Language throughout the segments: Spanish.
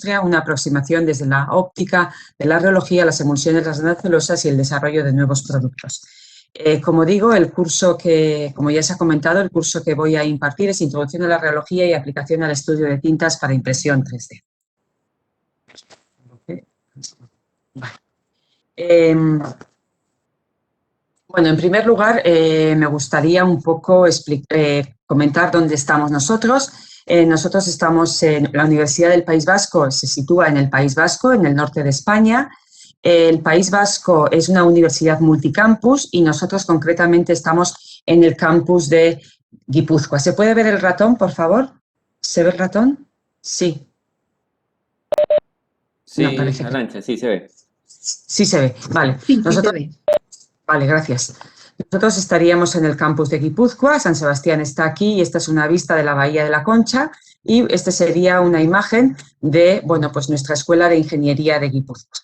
industria, una aproximación desde la óptica de la rheología, las emulsiones, las nanocelulosas y el desarrollo de nuevos productos. Como digo, el curso que, como ya se ha comentado, el curso que voy a impartir es Introducción a la Rheología y Aplicación al Estudio de Tintas para Impresión 3D. Bueno, en primer lugar, me gustaría un poco comentar dónde estamos nosotros. Nosotros estamos en la Universidad del País Vasco, se sitúa en el País Vasco, en el norte de España. El País Vasco es una universidad multicampus y nosotros concretamente estamos en el campus de Guipúzcoa. ¿Se puede ver el ratón, por favor? ¿Se ve el ratón? Sí. Sí, no, parece Arantxa, sí se ve. Sí se ve, vale. Sí, Nosotros... sí se ve. Vale, gracias. Nosotros estaríamos en el campus de Guipúzcoa, San Sebastián está aquí y esta es una vista de la Bahía de la Concha y esta sería una imagen de, bueno, pues nuestra Escuela de Ingeniería de Guipúzcoa.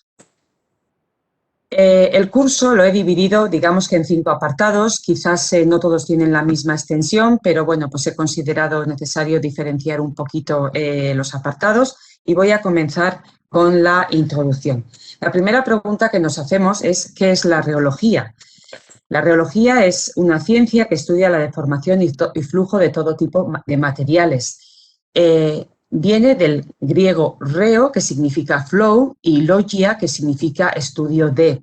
El curso lo he dividido, digamos que en 5 apartados, quizás no todos tienen la misma extensión, pero bueno, pues he considerado necesario diferenciar un poquito los apartados y voy a comenzar con la introducción. La primera pregunta que nos hacemos es ¿qué es la rheología? La rheología es una ciencia que estudia la deformación y flujo de todo tipo de materiales. Viene del griego reo, que significa flow, y logia, que significa estudio de.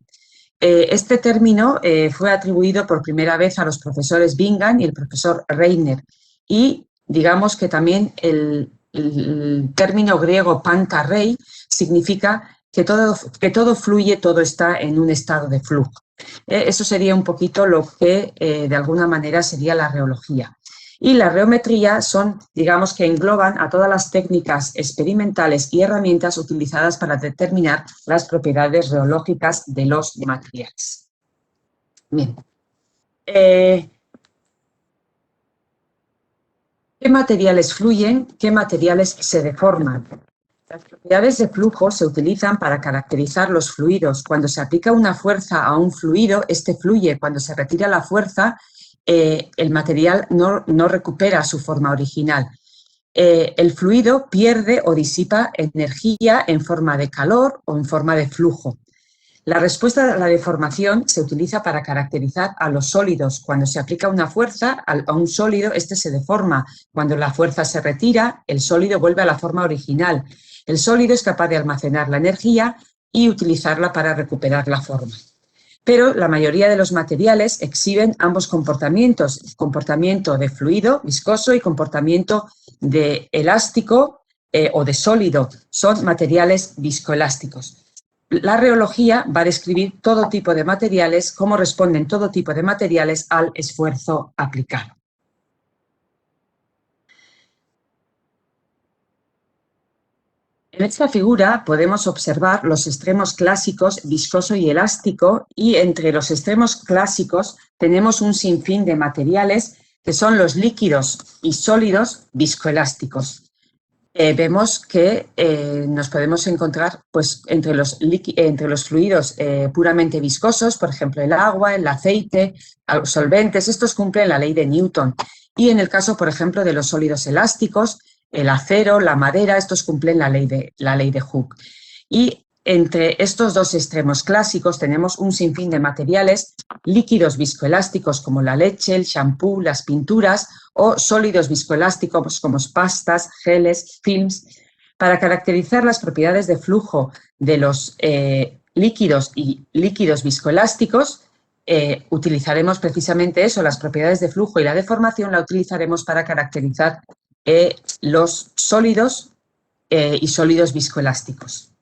Este término fue atribuido por primera vez a los profesores Bingham y el profesor Reiner. Y digamos que también el término griego pantarrei significa que todo fluye, todo está en un estado de flujo. Eso sería un poquito lo que de alguna manera sería la rheología. Y la rheometría son, digamos que engloban a todas las técnicas experimentales y herramientas utilizadas para determinar las propiedades rheológicas de los materiales. Bien. ¿Qué materiales fluyen? ¿Qué materiales se deforman? Las propiedades de flujo se utilizan para caracterizar los fluidos. Cuando se aplica una fuerza a un fluido, este fluye. Cuando se retira la fuerza, el material no recupera su forma original. El fluido pierde o disipa energía en forma de calor o en forma de flujo. La respuesta a la deformación se utiliza para caracterizar a los sólidos. Cuando se aplica una fuerza a un sólido, este se deforma. Cuando la fuerza se retira, el sólido vuelve a la forma original. El sólido es capaz de almacenar la energía y utilizarla para recuperar la forma. Pero la mayoría de los materiales exhiben ambos comportamientos, comportamiento de fluido, viscoso y comportamiento de elástico o de sólido. Son materiales viscoelásticos. La rheología va a describir todo tipo de materiales, cómo responden todo tipo de materiales al esfuerzo aplicado. En esta figura podemos observar los extremos clásicos, viscoso y elástico, y entre los extremos clásicos tenemos un sinfín de materiales que son los líquidos y sólidos viscoelásticos. Vemos que nos podemos encontrar pues, entre los fluidos puramente viscosos, por ejemplo el agua, el aceite, los solventes, estos cumplen la ley de Newton. Y en el caso, por ejemplo, de los sólidos elásticos, el acero, la madera, estos cumplen la ley de Hooke. Y entre estos dos extremos clásicos tenemos un sinfín de materiales líquidos viscoelásticos como la leche, el champú, las pinturas o sólidos viscoelásticos como pastas, geles, films. Para caracterizar las propiedades de flujo de los líquidos y líquidos viscoelásticos, utilizaremos precisamente eso, las propiedades de flujo y la deformación la utilizaremos para caracterizar los sólidos y sólidos viscoelásticos.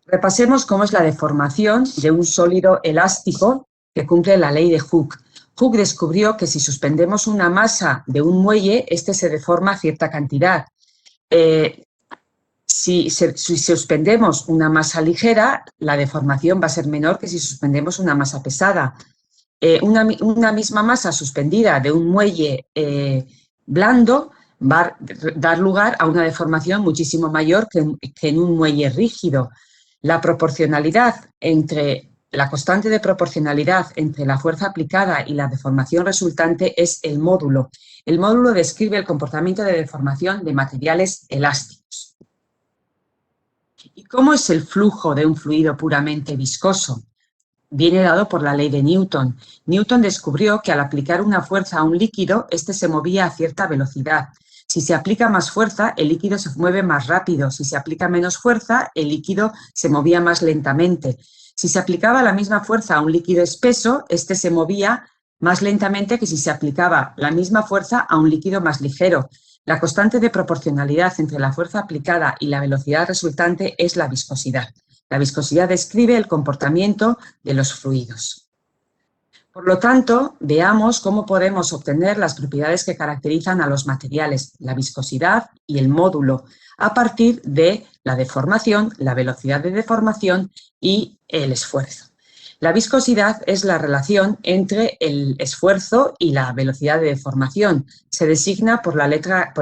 Repasemos cómo es la deformación de un sólido elástico que cumple la ley de Hooke. Hooke descubrió que si suspendemos una masa de un muelle, este se deforma a cierta cantidad. Si suspendemos una masa ligera, la deformación va a ser menor que si suspendemos una masa pesada. Una misma masa suspendida de un muelle blando va a dar lugar a una deformación muchísimo mayor que en un muelle rígido. La proporcionalidad entre la constante de proporcionalidad entre la fuerza aplicada y la deformación resultante es el módulo. El módulo describe el comportamiento de deformación de materiales elásticos. ¿Y cómo es el flujo de un fluido puramente viscoso? Viene dado por la ley de Newton. Newton descubrió que al aplicar una fuerza a un líquido, éste se movía a cierta velocidad. Si se aplica más fuerza, el líquido se mueve más rápido. Si se aplica menos fuerza, el líquido se movía más lentamente. Si se aplicaba la misma fuerza a un líquido espeso, este se movía más lentamente que si se aplicaba la misma fuerza a un líquido más ligero. La constante de proporcionalidad entre la fuerza aplicada y la velocidad resultante es la viscosidad. La viscosidad describe el comportamiento de los fluidos. Por lo tanto, veamos cómo podemos obtener las propiedades que caracterizan a los materiales, la viscosidad y el módulo, a partir de la deformación, la velocidad de deformación y el esfuerzo. La viscosidad es la relación entre el esfuerzo y la velocidad de deformación. Se designa por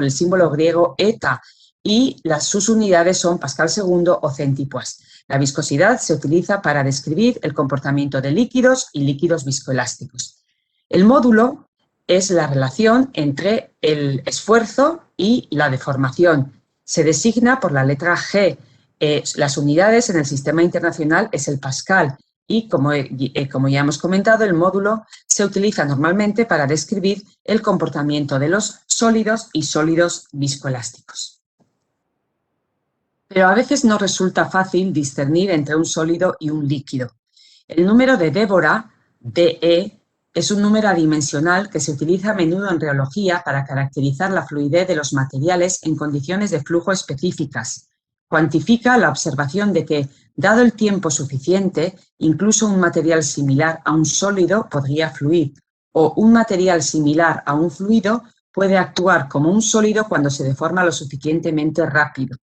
el símbolo griego eta y sus unidades son pascal segundo o céntipoas. La viscosidad se utiliza para describir el comportamiento de líquidos y líquidos viscoelásticos. El módulo es la relación entre el esfuerzo y la deformación. Se designa por la letra G. Las unidades en el sistema internacional es el pascal y, como ya hemos comentado, el módulo se utiliza normalmente para describir el comportamiento de los sólidos y sólidos viscoelásticos. Pero a veces no resulta fácil discernir entre un sólido y un líquido. El número de Débora, DE, es un número adimensional que se utiliza a menudo en reología para caracterizar la fluidez de los materiales en condiciones de flujo específicas. Cuantifica la observación de que, dado el tiempo suficiente, incluso un material similar a un sólido podría fluir, o un material similar a un fluido puede actuar como un sólido cuando se deforma lo suficientemente rápido.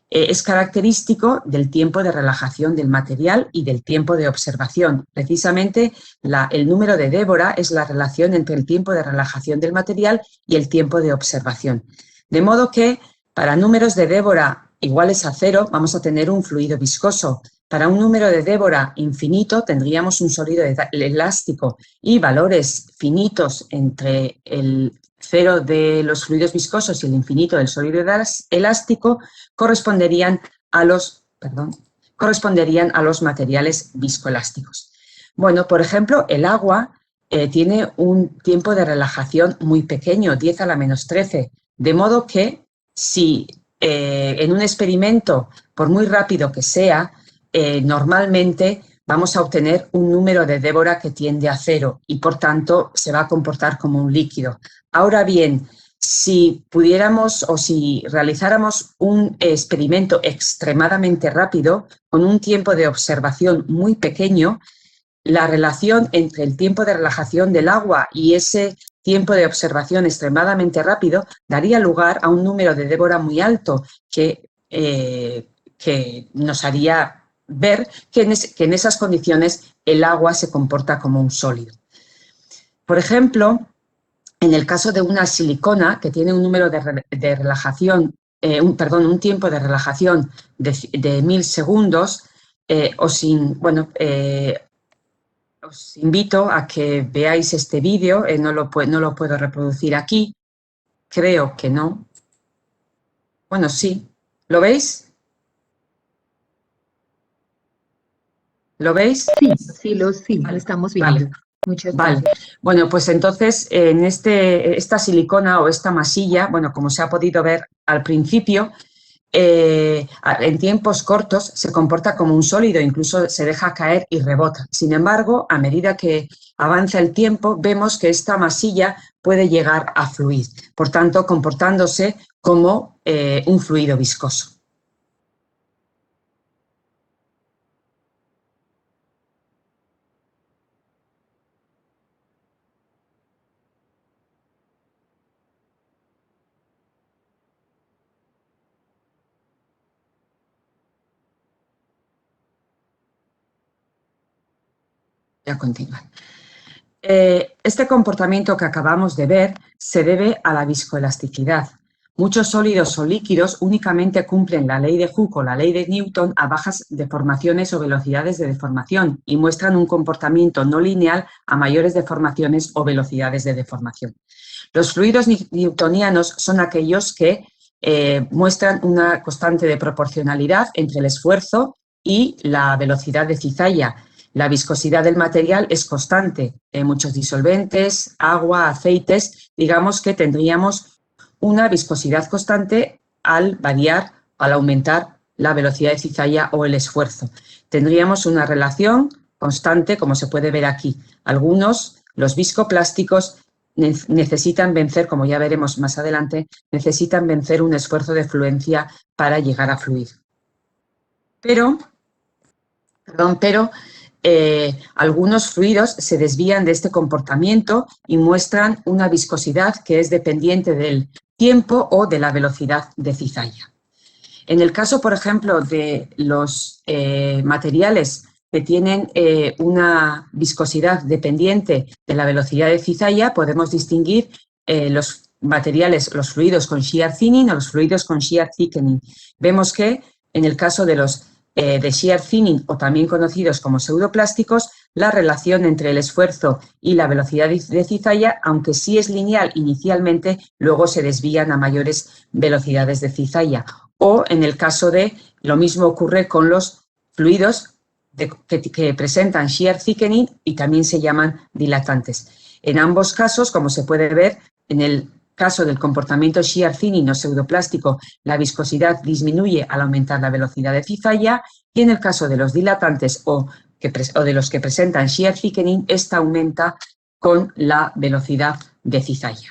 Es característico del tiempo de relajación del material y del tiempo de observación. Precisamente el número de Débora es la relación entre el tiempo de relajación del material y el tiempo de observación. De modo que para números de Débora iguales a 0 vamos a tener un fluido viscoso. Para un número de Débora infinito tendríamos un sólido elástico y valores finitos entre el 0 de los fluidos viscosos y el infinito del sólido elástico corresponderían a los materiales viscoelásticos. Bueno, por ejemplo, el agua tiene un tiempo de relajación muy pequeño, 10 a la menos 13, de modo que si en un experimento, por muy rápido que sea, normalmente vamos a obtener un número de Débora que tiende a 0 y, por tanto, se va a comportar como un líquido. Ahora bien, si pudiéramos o si realizáramos un experimento extremadamente rápido, con un tiempo de observación muy pequeño, la relación entre el tiempo de relajación del agua y ese tiempo de observación extremadamente rápido daría lugar a un número de Débora muy alto que nos haría ver que en esas condiciones el agua se comporta como un sólido. Por ejemplo, en el caso de una silicona que tiene un número de relajación, un tiempo de relajación de 1000 segundos, os invito a que veáis este vídeo, no lo puedo reproducir aquí, creo que no. Bueno, sí, ¿lo veis? ¿Lo veis? Sí, lo estamos viendo. Vale. Muchas Vale, gracias. bueno, pues entonces en esta silicona o esta masilla, bueno, como se ha podido ver al principio, en tiempos cortos se comporta como un sólido, incluso se deja caer y rebota. Sin embargo, a medida que avanza el tiempo, vemos que esta masilla puede llegar a fluir, por tanto, comportándose como un fluido viscoso. Voy a continuar. Este comportamiento que acabamos de ver se debe a la viscoelasticidad. Muchos sólidos o líquidos únicamente cumplen la ley de Hooke o la ley de Newton a bajas deformaciones o velocidades de deformación y muestran un comportamiento no lineal a mayores deformaciones o velocidades de deformación. Los fluidos newtonianos son aquellos que muestran una constante de proporcionalidad entre el esfuerzo y la velocidad de cizalla. La viscosidad del material es constante. En muchos disolventes, agua, aceites, digamos que tendríamos una viscosidad constante al variar, al aumentar la velocidad de cizalla o el esfuerzo. Tendríamos una relación constante, como se puede ver aquí. Algunos, los viscoplásticos, necesitan vencer, como ya veremos más adelante, necesitan vencer un esfuerzo de fluencia para llegar a fluir. Pero algunos fluidos se desvían de este comportamiento y muestran una viscosidad que es dependiente del tiempo o de la velocidad de cizalla. En el caso, por ejemplo, de los materiales que tienen una viscosidad dependiente de la velocidad de cizalla, podemos distinguir los materiales, los fluidos con shear thinning o los fluidos con shear thickening. Vemos que en el caso de los de shear thinning o también conocidos como pseudoplásticos, la relación entre el esfuerzo y la velocidad de cizalla, aunque sí es lineal inicialmente, luego se desvían a mayores velocidades de cizalla. O en el caso de, lo mismo ocurre con los fluidos que presentan shear thickening y también se llaman dilatantes. En ambos casos, como se puede ver, en el caso del comportamiento shear thinning o pseudoplástico, la viscosidad disminuye al aumentar la velocidad de cizalla y en el caso de los dilatantes o de los que presentan shear thickening, esta aumenta con la velocidad de cizalla.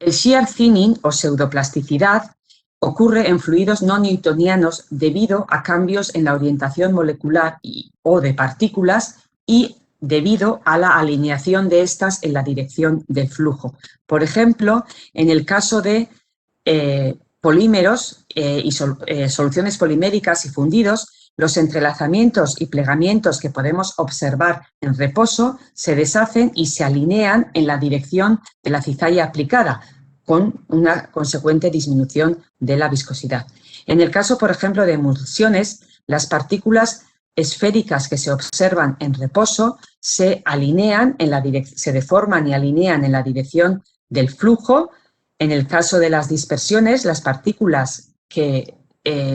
El shear thinning o pseudoplasticidad ocurre en fluidos no newtonianos debido a cambios en la orientación molecular o de partículas y debido a la alineación de estas en la dirección del flujo. Por ejemplo, en el caso de polímeros y soluciones poliméricas y fundidos, los entrelazamientos y plegamientos que podemos observar en reposo se deshacen y se alinean en la dirección de la cizalla aplicada, con una consecuente disminución de la viscosidad. En el caso, por ejemplo, de emulsiones, las partículas esféricas que se observan en reposo se alinean se deforman y alinean en la dirección del flujo. En el caso de las dispersiones, las partículas que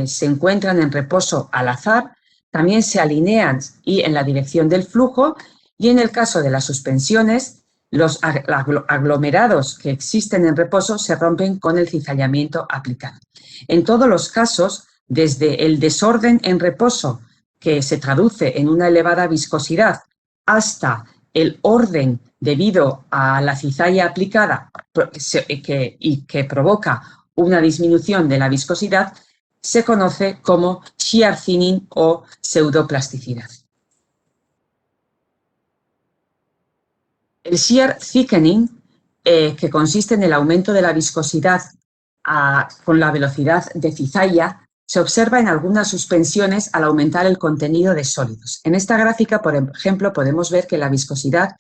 se encuentran en reposo al azar también se alinean y en la dirección del flujo, y en el caso de las suspensiones, los aglomerados que existen en reposo se rompen con el cizallamiento aplicado. En todos los casos, desde el desorden en reposo, que se traduce en una elevada viscosidad, hasta el orden debido a la cizalla aplicada y que provoca una disminución de la viscosidad, se conoce como shear thinning o pseudoplasticidad. El shear thickening, que consiste en el aumento de la viscosidad con la velocidad de cizalla, se observa en algunas suspensiones al aumentar el contenido de sólidos. En esta gráfica, por ejemplo, podemos ver que la viscosidad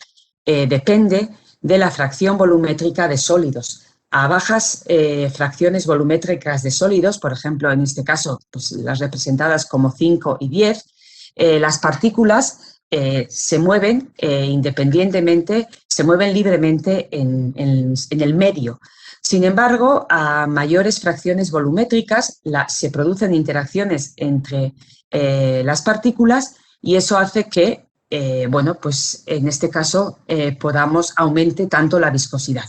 depende de la fracción volumétrica de sólidos. A bajas fracciones volumétricas de sólidos, por ejemplo, en este caso, pues, las representadas como 5 y 10, las partículas se mueven independientemente, se mueven libremente en el medio. Sin embargo, a mayores fracciones volumétricas se producen interacciones entre las partículas y eso hace que, bueno, pues en este caso aumente tanto la viscosidad.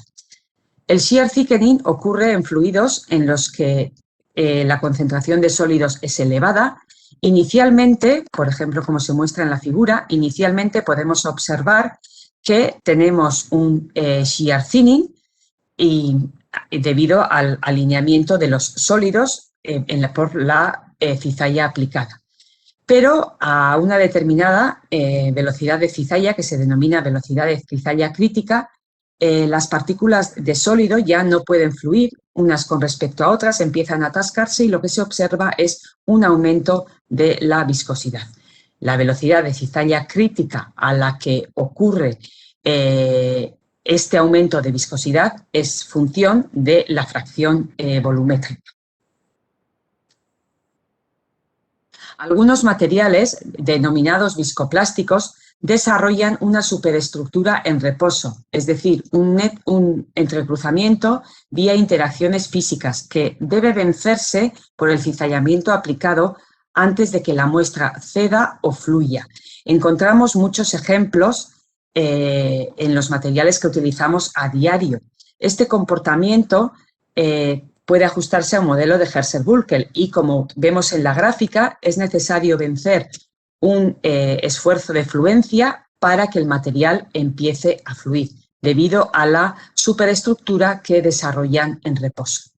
El shear thickening ocurre en fluidos en los que la concentración de sólidos es elevada. Inicialmente, por ejemplo, como se muestra en la figura, inicialmente podemos observar que tenemos un shear thinning y debido al alineamiento de los sólidos por la cizalla aplicada. Pero a una determinada velocidad de cizalla, que se denomina velocidad de cizalla crítica, las partículas de sólido ya no pueden fluir unas con respecto a otras, empiezan a atascarse y lo que se observa es un aumento de la viscosidad. La velocidad de cizalla crítica a la que ocurre este aumento de viscosidad es función de la fracción volumétrica. Algunos materiales, denominados viscoplásticos, desarrollan una superestructura en reposo, es decir, un entrecruzamiento vía interacciones físicas que debe vencerse por el cizallamiento aplicado antes de que la muestra ceda o fluya. Encontramos muchos ejemplos en los materiales que utilizamos a diario. Este comportamiento puede ajustarse a un modelo de Herser-Bulkel y, como vemos en la gráfica, es necesario vencer un esfuerzo de fluencia para que el material empiece a fluir, debido a la superestructura que desarrollan en reposo.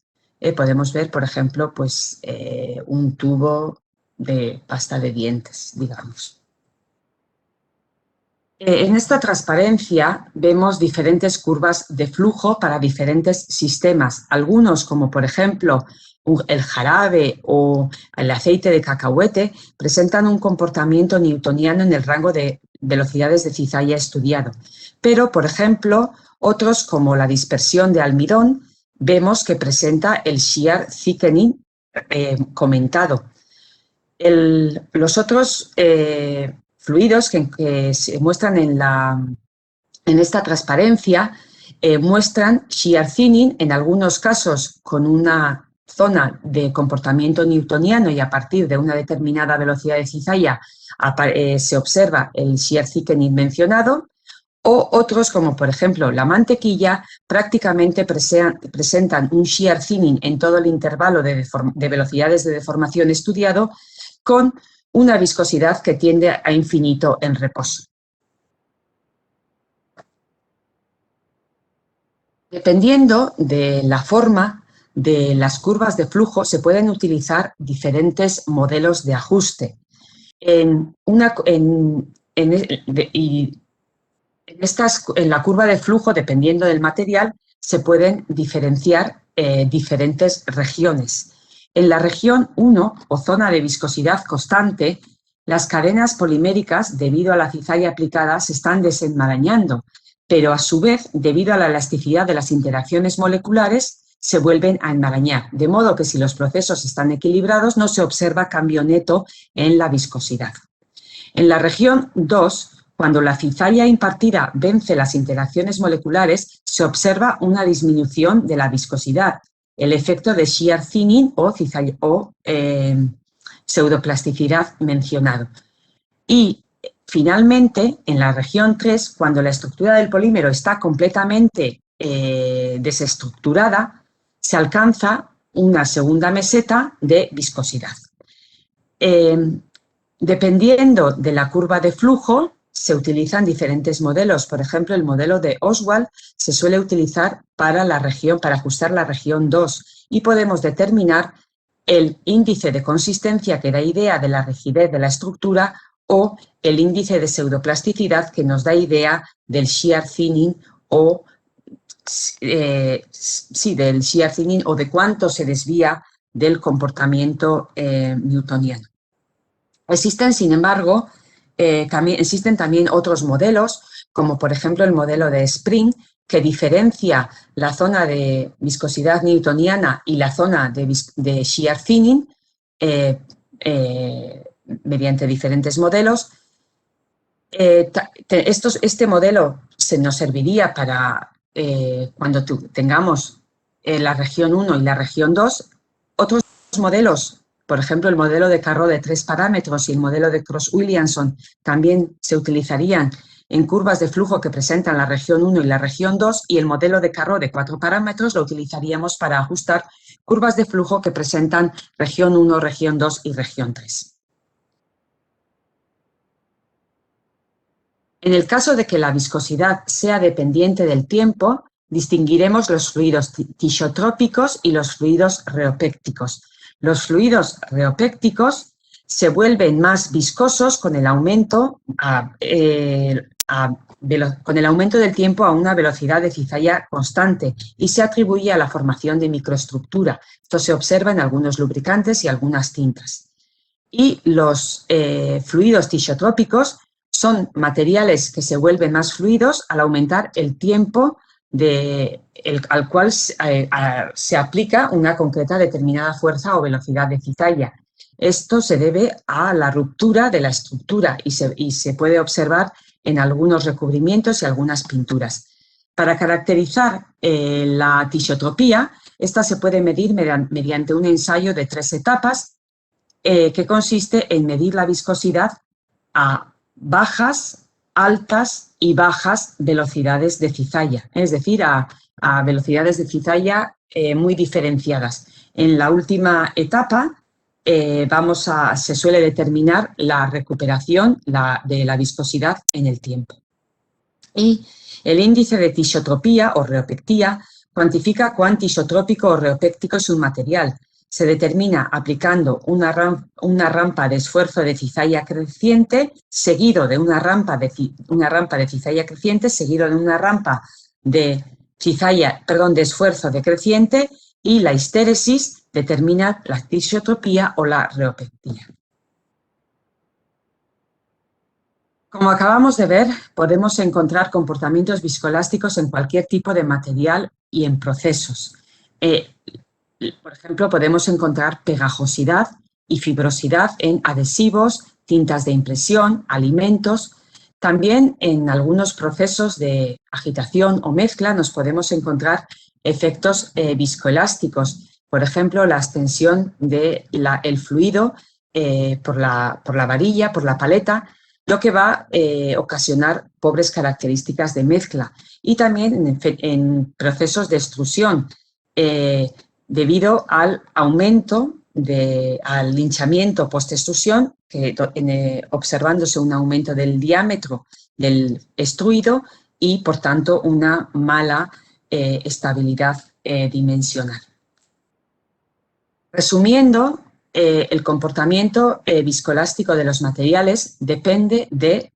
Podemos ver, por ejemplo, pues, un tubo de pasta de dientes, digamos. En esta transparencia vemos diferentes curvas de flujo para diferentes sistemas. Algunos, como por ejemplo el jarabe o el aceite de cacahuete, presentan un comportamiento newtoniano en el rango de velocidades de cizalla estudiado. Pero, por ejemplo, otros, como la dispersión de almidón, vemos que presenta el shear thickening comentado. Los otros fluidos que se muestran en esta transparencia muestran shear thinning, en algunos casos con una zona de comportamiento newtoniano, y a partir de una determinada velocidad de cizalla se observa el shear thickening mencionado, o otros, como por ejemplo la mantequilla, prácticamente presentan un shear thinning en todo el intervalo de velocidades de deformación estudiado, con una viscosidad que tiende a infinito en reposo. Dependiendo de la forma de las curvas de flujo, se pueden utilizar diferentes modelos de ajuste. En la curva de flujo, dependiendo del material, se pueden diferenciar diferentes regiones. En la región 1, o zona de viscosidad constante, las cadenas poliméricas, debido a la cizalla aplicada, se están desenmarañando, pero a su vez, debido a la elasticidad de las interacciones moleculares, se vuelven a enmarañar, de modo que si los procesos están equilibrados no se observa cambio neto en la viscosidad. En la región 2, cuando la cizalla impartida vence las interacciones moleculares, se observa una disminución de la viscosidad, el efecto de shear thinning o pseudoplasticidad mencionado. Y finalmente, en la región 3, cuando la estructura del polímero está completamente desestructurada, se alcanza una segunda meseta de viscosidad. Dependiendo de la curva de flujo, se utilizan diferentes modelos. Por ejemplo, el modelo de Oswald se suele utilizar para ajustar la región 2, y podemos determinar el índice de consistencia, que da idea de la rigidez de la estructura, o el índice de pseudoplasticidad, que nos da idea del shear thinning o del shear thinning, o de cuánto se desvía del comportamiento newtoniano. Existen, sin embargo, también otros modelos, como por ejemplo el modelo de Spring, que diferencia la zona de viscosidad newtoniana y la zona de shear thinning mediante diferentes modelos. Este modelo nos serviría para cuando tengamos la región 1 y la región 2. Otros modelos, por ejemplo, el modelo de Carreau de 3 parámetros y el modelo de Cross-Williamson, también se utilizarían en curvas de flujo que presentan la región 1 y la región 2, y el modelo de Carreau de 4 parámetros lo utilizaríamos para ajustar curvas de flujo que presentan región 1, región 2 y región 3. En el caso de que la viscosidad sea dependiente del tiempo, distinguiremos los fluidos tisotrópicos y los fluidos reopécticos. Los fluidos reopécticos se vuelven más viscosos con el aumento del tiempo a una velocidad de cizalla constante, y se atribuye a la formación de microestructura. Esto se observa en algunos lubricantes y algunas tintas. Y los fluidos tisotrópicos Son materiales que se vuelven más fluidos al aumentar el tiempo al cual se aplica una concreta determinada fuerza o velocidad de cizalla. Esto se debe a la ruptura de la estructura y se puede observar en algunos recubrimientos y algunas pinturas. Para caracterizar la tisotropía, esta se puede medir mediante un ensayo de 3 etapas que consiste en medir la viscosidad a bajas, altas y bajas velocidades de cizalla, es decir, a velocidades de cizalla muy diferenciadas. En la última etapa se suele determinar la recuperación de la viscosidad en el tiempo. Y el índice de tisotropía o reopectía cuantifica cuán tisotrópico o reopéctico es un material. Se determina aplicando una rampa de esfuerzo de cizalla creciente seguido de una rampa de cizalla creciente seguido de una rampa de esfuerzo decreciente, y la histéresis determina la tisotropía o la reopectía. Como acabamos de ver, podemos encontrar comportamientos viscoelásticos en cualquier tipo de material y en procesos. Por ejemplo, podemos encontrar pegajosidad y fibrosidad en adhesivos, tintas de impresión, alimentos. También en algunos procesos de agitación o mezcla nos podemos encontrar efectos viscoelásticos. Por ejemplo, la extensión del fluido por la varilla, por la paleta, lo que va a ocasionar pobres características de mezcla. Y también en procesos de extrusión, debido al aumento, al hinchamiento post-extrusión, observándose un aumento del diámetro del extruido y, por tanto, una mala estabilidad dimensional. Resumiendo, el comportamiento viscoelástico de los materiales depende de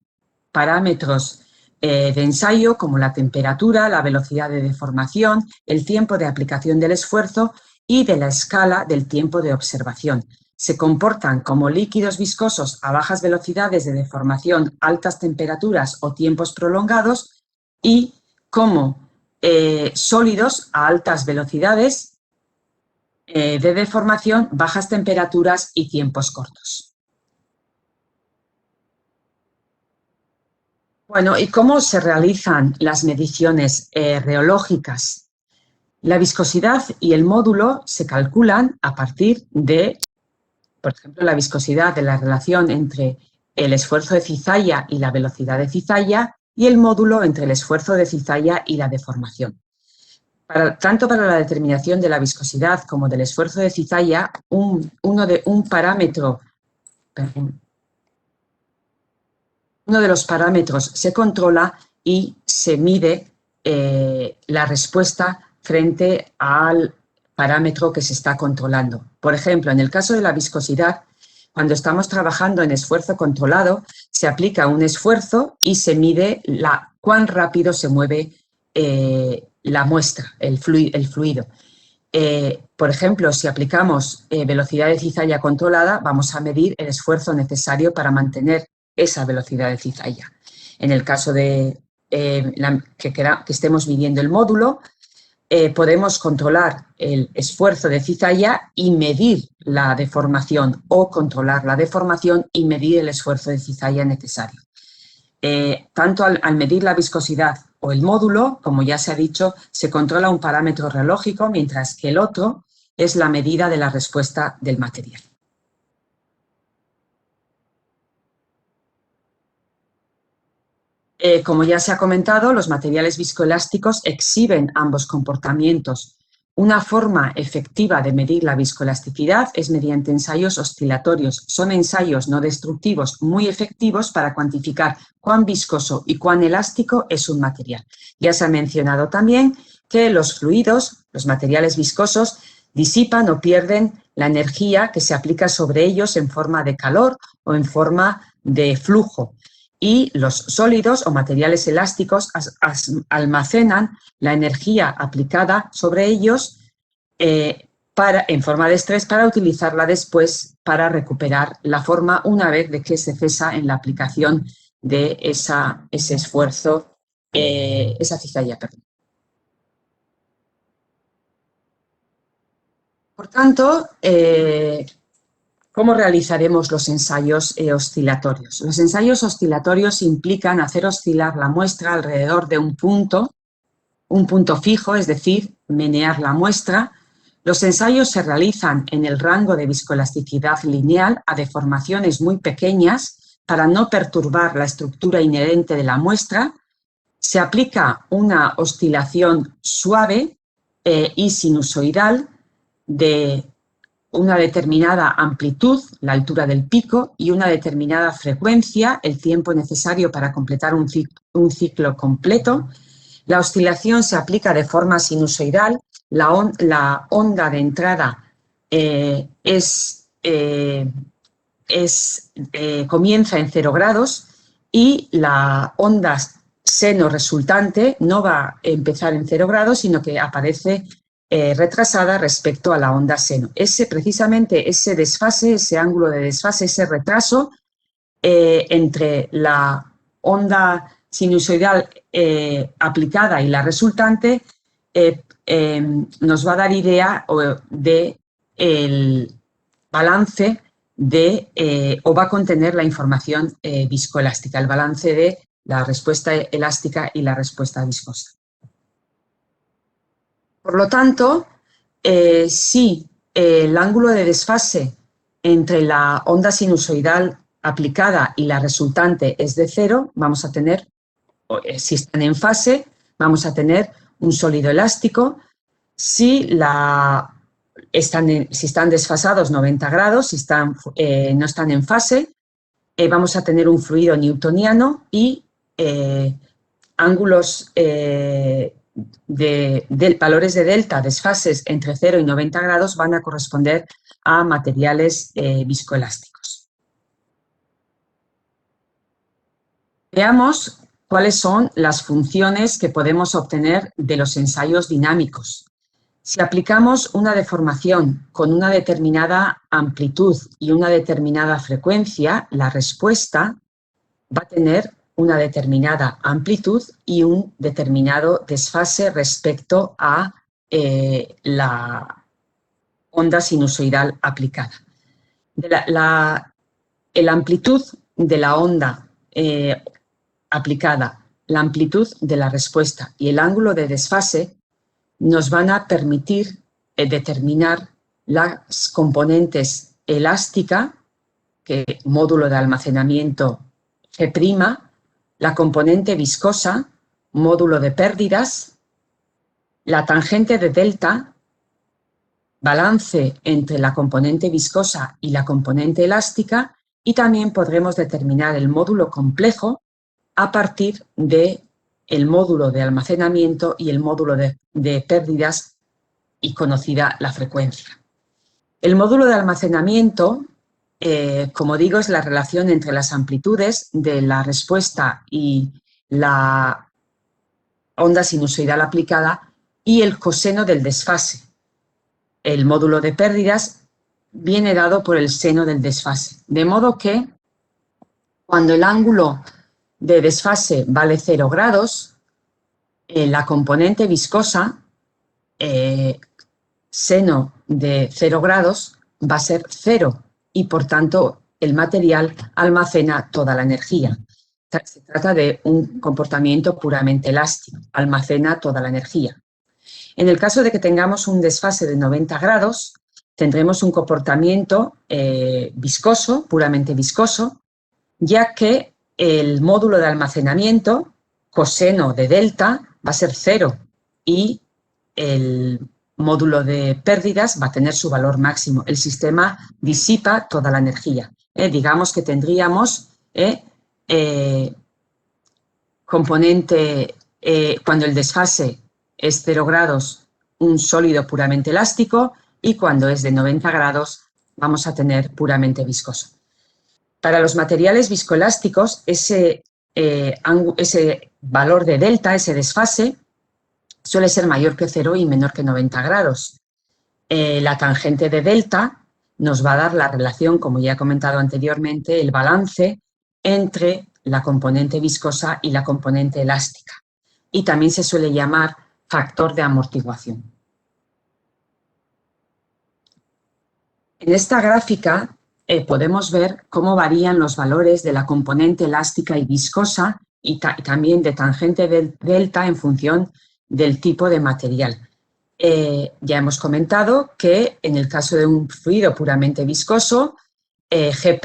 parámetros de ensayo como la temperatura, la velocidad de deformación, el tiempo de aplicación del esfuerzo y de la escala del tiempo de observación. Se comportan como líquidos viscosos a bajas velocidades de deformación, altas temperaturas o tiempos prolongados, y como sólidos a altas velocidades de deformación, bajas temperaturas y tiempos cortos. Bueno, ¿y cómo se realizan las mediciones reológicas? La viscosidad y el módulo se calculan a partir de, por ejemplo, la viscosidad de la relación entre el esfuerzo de cizalla y la velocidad de cizalla, y el módulo entre el esfuerzo de cizalla y la deformación. Tanto para la determinación de la viscosidad como del esfuerzo de cizalla, uno de los parámetros se controla y se mide la respuesta frente al parámetro que se está controlando. Por ejemplo, en el caso de la viscosidad, cuando estamos trabajando en esfuerzo controlado, se aplica un esfuerzo y se mide cuán rápido se mueve la muestra, el fluido. Por ejemplo, si aplicamos velocidad de cizalla controlada, vamos a medir el esfuerzo necesario para mantener esa velocidad de cizalla. En el caso de que estemos midiendo el módulo, podemos controlar el esfuerzo de cizalla y medir la deformación, o controlar la deformación y medir el esfuerzo de cizalla necesario. Tanto al medir la viscosidad o el módulo, como ya se ha dicho, se controla un parámetro reológico, mientras que el otro es la medida de la respuesta del material. Como ya se ha comentado, los materiales viscoelásticos exhiben ambos comportamientos. Una forma efectiva de medir la viscoelasticidad es mediante ensayos oscilatorios. Son ensayos no destructivos muy efectivos para cuantificar cuán viscoso y cuán elástico es un material. Ya se ha mencionado también que los fluidos, los materiales viscosos, disipan o pierden la energía que se aplica sobre ellos en forma de calor o en forma de flujo. Y los sólidos o materiales elásticos almacenan la energía aplicada sobre ellos en forma de estrés, para utilizarla después para recuperar la forma una vez de que se cesa en la aplicación de ese esfuerzo, esa cizalla, perdón. Por tanto, ¿cómo realizaremos los ensayos oscilatorios? Los ensayos oscilatorios implican hacer oscilar la muestra alrededor de un punto fijo, es decir, menear la muestra. Los ensayos se realizan en el rango de viscoelasticidad lineal a deformaciones muy pequeñas para no perturbar la estructura inherente de la muestra. Se aplica una oscilación suave y sinusoidal de una determinada amplitud, la altura del pico, y una determinada frecuencia, el tiempo necesario para completar un ciclo completo. La oscilación se aplica de forma sinusoidal, la onda de entrada comienza en 0 grados y la onda seno resultante no va a empezar en 0 grados, sino que aparece retrasada respecto a la onda seno. Precisamente ese desfase, ese ángulo de desfase, ese retraso entre la onda sinusoidal aplicada y la resultante nos va a dar idea del balance o va a contener la información viscoelástica, el balance de la respuesta elástica y la respuesta viscosa. Por lo tanto, si el ángulo de desfase entre la onda sinusoidal aplicada y la resultante es de 0, vamos a tener, si están en fase, vamos a tener un sólido elástico. Si están desfasados 90 grados, si no están en fase, vamos a tener un fluido newtoniano y ángulos valores de delta, desfases entre 0 y 90 grados, van a corresponder a materiales viscoelásticos. Veamos cuáles son las funciones que podemos obtener de los ensayos dinámicos. Si aplicamos una deformación con una determinada amplitud y una determinada frecuencia, la respuesta va a tener una determinada amplitud y un determinado desfase respecto a la onda sinusoidal aplicada. La amplitud de la onda aplicada, la amplitud de la respuesta y el ángulo de desfase nos van a permitir determinar las componentes elástica, módulo de almacenamiento G', la componente viscosa, módulo de pérdidas, la tangente de delta, balance entre la componente viscosa y la componente elástica, y también podremos determinar el módulo complejo a partir del módulo de almacenamiento y el módulo de pérdidas y conocida la frecuencia. El módulo de almacenamiento, como digo, es la relación entre las amplitudes de la respuesta y la onda sinusoidal aplicada y el coseno del desfase. El módulo de pérdidas viene dado por el seno del desfase. De modo que cuando el ángulo de desfase vale 0 grados, la componente viscosa, seno de 0 grados, va a ser 0 y por tanto el material almacena toda la energía. Se trata de un comportamiento puramente elástico, almacena toda la energía. En el caso de que tengamos un desfase de 90 grados, tendremos un comportamiento viscoso, puramente viscoso, ya que el módulo de almacenamiento, coseno de delta, va a ser 0 y el módulo de pérdidas va a tener su valor máximo. El sistema disipa toda la energía. Digamos que tendríamos componente, cuando el desfase es 0 grados, un sólido puramente elástico, y cuando es de 90 grados vamos a tener puramente viscoso. Para los materiales viscoelásticos, ese valor de delta, ese desfase, suele ser mayor que 0 y menor que 90 grados. La tangente de delta nos va a dar la relación, como ya he comentado anteriormente, el balance entre la componente viscosa y la componente elástica. Y también se suele llamar factor de amortiguación. En esta gráfica podemos ver cómo varían los valores de la componente elástica y viscosa y también de tangente delta en función del tipo de material. Ya hemos comentado que en el caso de un fluido puramente viscoso, G',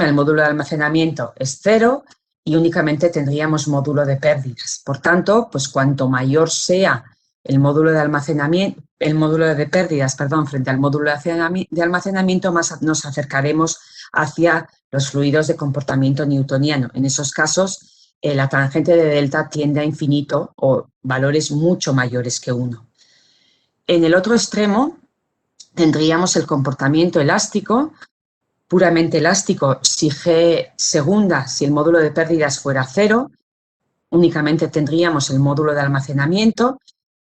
el módulo de almacenamiento es 0 y únicamente tendríamos módulo de pérdidas. Por tanto, pues cuanto mayor sea el módulo de almacenamiento, el módulo de pérdidas, perdón, frente al módulo de almacenamiento, más nos acercaremos hacia los fluidos de comportamiento newtoniano. En esos casos, la tangente de delta tiende a infinito o valores mucho mayores que 1. En el otro extremo tendríamos el comportamiento elástico, puramente elástico, si G segunda, si el módulo de pérdidas fuera 0, únicamente tendríamos el módulo de almacenamiento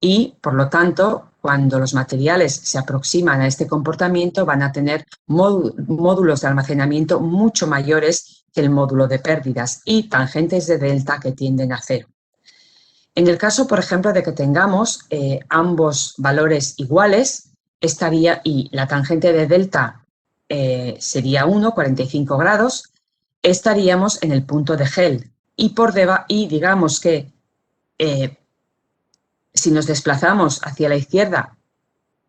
y, por lo tanto, cuando los materiales se aproximan a este comportamiento van a tener módulos de almacenamiento mucho mayores que el módulo de pérdidas y tangentes de delta que tienden a 0. En el caso, por ejemplo, de que tengamos ambos valores iguales, y la tangente de delta sería 1, 45 grados, estaríamos en el punto de Hell. Y digamos que si nos desplazamos hacia la izquierda,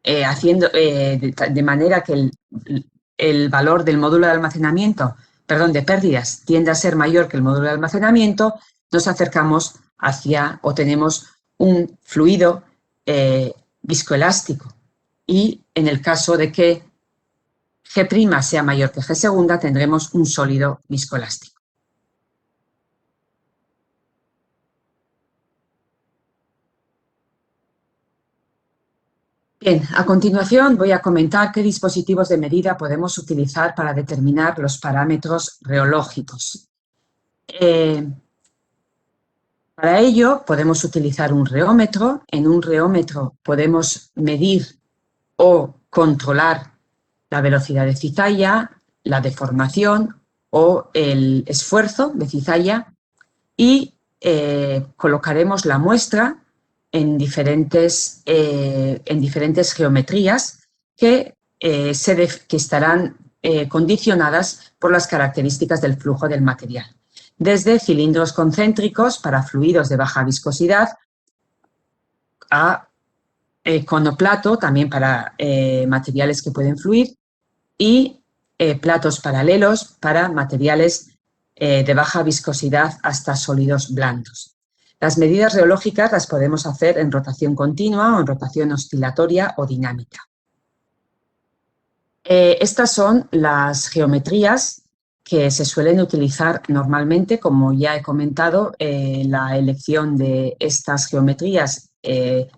de manera que el valor del módulo de almacenamiento, perdón, de pérdidas tiende a ser mayor que el módulo de almacenamiento, nos acercamos hacia o tenemos un fluido viscoelástico. Y en el caso de que G' sea mayor que G segunda, tendremos un sólido viscoelástico. Bien, a continuación voy a comentar qué dispositivos de medida podemos utilizar para determinar los parámetros reológicos. Para ello podemos utilizar un reómetro. En un reómetro podemos medir o controlar la velocidad de cizalla, la deformación o el esfuerzo de cizalla y colocaremos la muestra en diferentes geometrías que estarán condicionadas por las características del flujo del material. Desde cilindros concéntricos para fluidos de baja viscosidad a conoplato, también para materiales que pueden fluir, y platos paralelos para materiales de baja viscosidad hasta sólidos blandos. Las medidas reológicas las podemos hacer en rotación continua o en rotación oscilatoria o dinámica. Estas son las geometrías que se suelen utilizar normalmente. Como ya he comentado, la elección de estas geometrías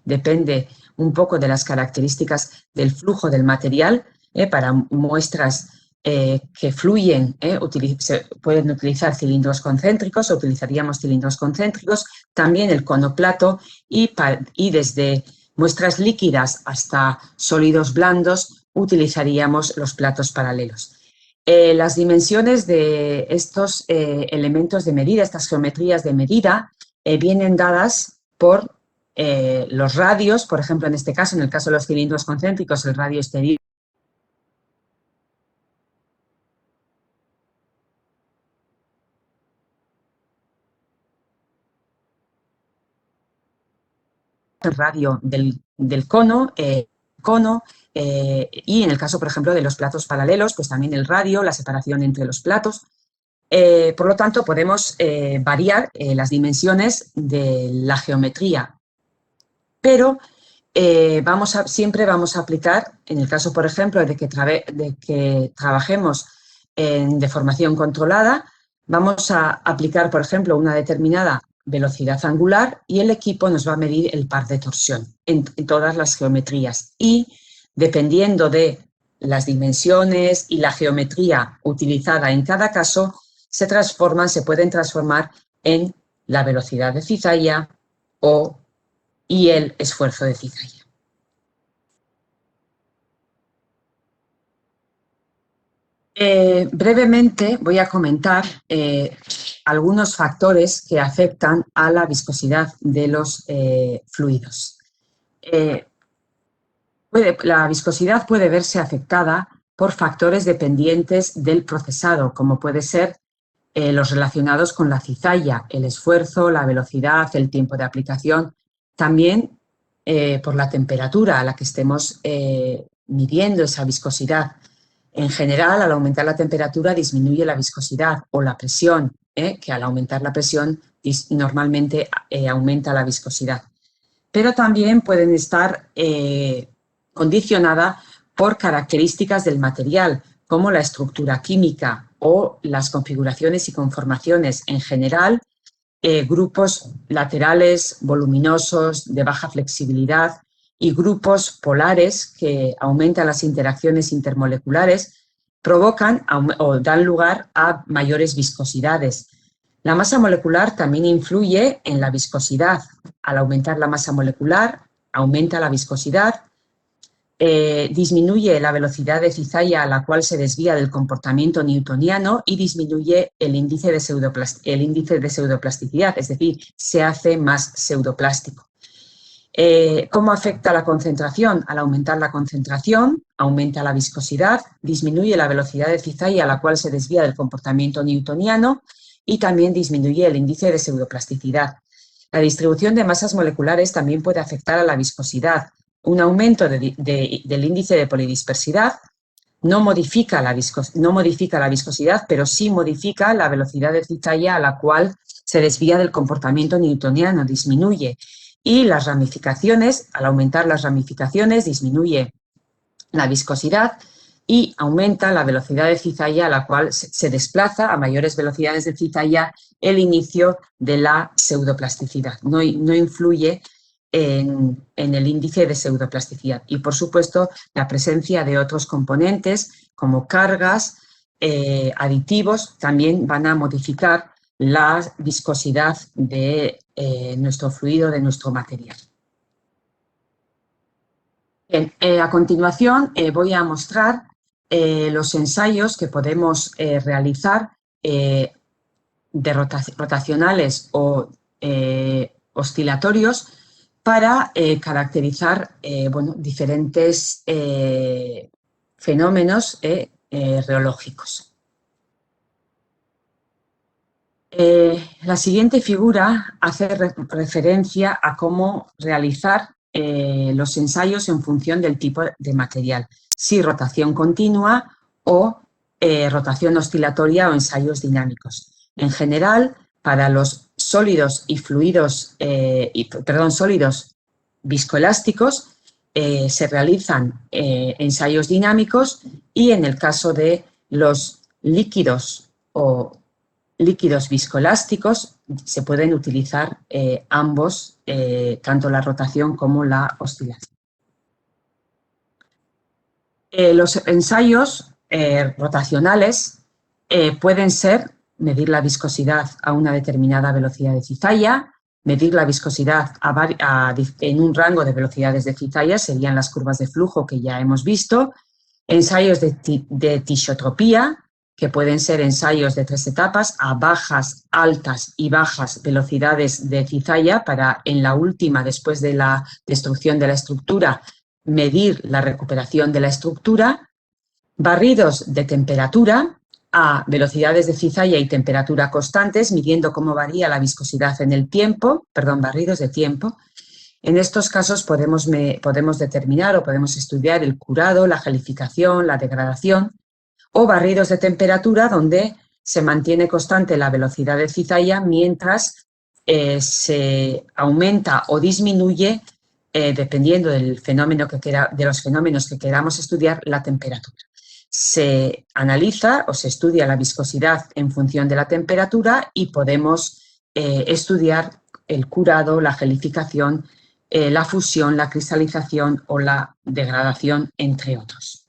depende un poco de las características del flujo del material. Para muestras que fluyen, se pueden utilizar cilindros concéntricos, o utilizaríamos cilindros concéntricos, también el conoplato y desde muestras líquidas hasta sólidos blandos utilizaríamos los platos paralelos. Las dimensiones de estos elementos de medida, estas geometrías de medida, vienen dadas por los radios. Por ejemplo, en este caso, en el caso de los cilindros concéntricos, el radio exterior el radio del cono, y en el caso, por ejemplo, de los platos paralelos, pues también el radio, la separación entre los platos. Por lo tanto, podemos variar las dimensiones de la geometría, pero siempre vamos a aplicar, en el caso, por ejemplo, de que trabajemos en deformación controlada, vamos a aplicar, por ejemplo, una determinada velocidad angular y el equipo nos va a medir el par de torsión en todas las geometrías. Y dependiendo de las dimensiones y la geometría utilizada en cada caso, se pueden transformar en la velocidad de cizalla y el esfuerzo de cizalla. Brevemente voy a comentar algunos factores que afectan a la viscosidad de los fluidos. La viscosidad puede verse afectada por factores dependientes del procesado, como puede ser los relacionados con la cizalla, el esfuerzo, la velocidad, el tiempo de aplicación, también por la temperatura a la que estemos midiendo esa viscosidad. En general, al aumentar la temperatura disminuye la viscosidad o la presión, que al aumentar la presión normalmente aumenta la viscosidad. Pero también pueden estar condicionadas por características del material, como la estructura química o las configuraciones y conformaciones en general, grupos laterales voluminosos de baja flexibilidad y grupos polares que aumentan las interacciones intermoleculares provocan o dan lugar a mayores viscosidades. La masa molecular también influye en la viscosidad. Al aumentar la masa molecular, aumenta la viscosidad, disminuye la velocidad de cizalla a la cual se desvía del comportamiento newtoniano y disminuye el índice de pseudoplasticidad, es decir, se hace más pseudoplástico. ¿Cómo afecta la concentración? Al aumentar la concentración, aumenta la viscosidad, disminuye la velocidad de cizalla a la cual se desvía del comportamiento newtoniano y también disminuye el índice de pseudoplasticidad. La distribución de masas moleculares también puede afectar a la viscosidad. Un aumento del índice de polidispersidad no modifica la viscosidad, pero sí modifica la velocidad de cizalla a la cual se desvía del comportamiento newtoniano, disminuye. Y las ramificaciones, al aumentar las ramificaciones, disminuye la viscosidad y aumenta la velocidad de cizalla a la cual se desplaza a mayores velocidades de cizalla el inicio de la pseudoplasticidad. No influye en el índice de pseudoplasticidad. Y, por supuesto, la presencia de otros componentes como cargas, aditivos, también van a modificar la viscosidad de nuestro fluido, de nuestro material. Bien, a continuación voy a mostrar los ensayos que podemos realizar rotacionales o oscilatorios para caracterizar diferentes fenómenos reológicos. La siguiente figura hace referencia a cómo realizar los ensayos en función del tipo de material, si rotación continua o rotación oscilatoria o ensayos dinámicos. En general, para los sólidos y fluidos, sólidos viscoelásticos, se realizan ensayos dinámicos y en el caso de los líquidos o líquidos viscoelásticos se pueden utilizar ambos, tanto la rotación como la oscilación. Los ensayos rotacionales pueden ser medir la viscosidad a una determinada velocidad de cizalla, medir la viscosidad en un rango de velocidades de cizalla, serían las curvas de flujo que ya hemos visto, ensayos de tisotropía, que pueden ser ensayos de 3 etapas a bajas, altas y bajas velocidades de cizalla para en la última, después de la destrucción de la estructura, medir la recuperación de la estructura, barridos de temperatura a velocidades de cizalla y temperatura constantes, midiendo cómo varía la viscosidad en el tiempo, barridos de tiempo. En estos casos podemos determinar o podemos estudiar el curado, la gelificación, la degradación, o barridos de temperatura donde se mantiene constante la velocidad de cizalla mientras se aumenta o disminuye, dependiendo del fenómeno de los fenómenos que queramos estudiar, la temperatura. Se analiza o se estudia la viscosidad en función de la temperatura y podemos estudiar el curado, la gelificación, la fusión, la cristalización o la degradación, entre otros.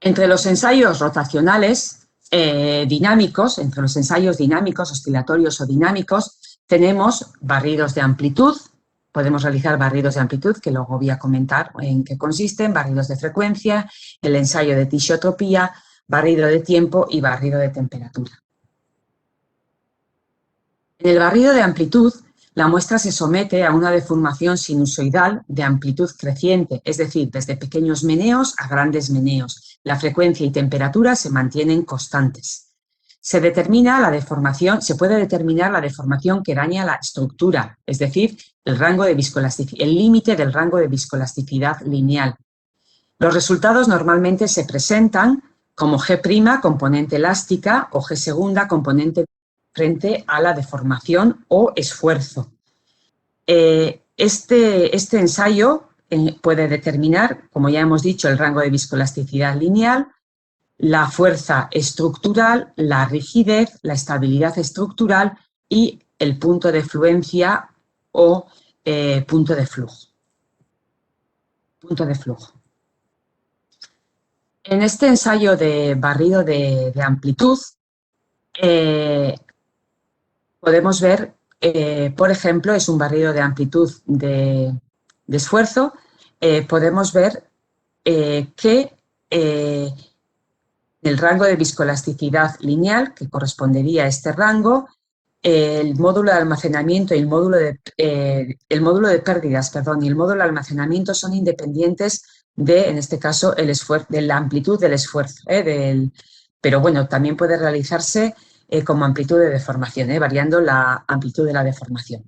Entre los ensayos rotacionales dinámicos, entre los ensayos dinámicos, oscilatorios o dinámicos, tenemos barridos de amplitud, Podemos realizar barridos de amplitud, que luego voy a comentar en qué consisten, barridos de frecuencia, el ensayo de tisiotropía, barrido de tiempo y barrido de temperatura. En el barrido de amplitud, la muestra se somete a una deformación sinusoidal de amplitud creciente, es decir, desde pequeños meneos a grandes meneos. La frecuencia y temperatura se mantienen constantes. Se puede determinar la deformación que daña la estructura, es decir, el límite del rango de viscoelasticidad lineal. Los resultados normalmente se presentan como G', componente elástica, o G2, componente frente a la deformación o esfuerzo. Este ensayo puede determinar, como ya hemos dicho, el rango de viscoelasticidad lineal, la fuerza estructural, la rigidez, la estabilidad estructural y el punto de fluencia o punto de flujo. En este ensayo de barrido de amplitud podemos ver, por ejemplo, es un barrido de amplitud de esfuerzo, podemos ver que el rango de viscoelasticidad lineal, que correspondería a este rango, el módulo de almacenamiento y el módulo de pérdidas, y el módulo de almacenamiento son independientes de, en este caso, de la amplitud del esfuerzo. Pero bueno, también puede realizarse como amplitud de deformación, variando la amplitud de la deformación.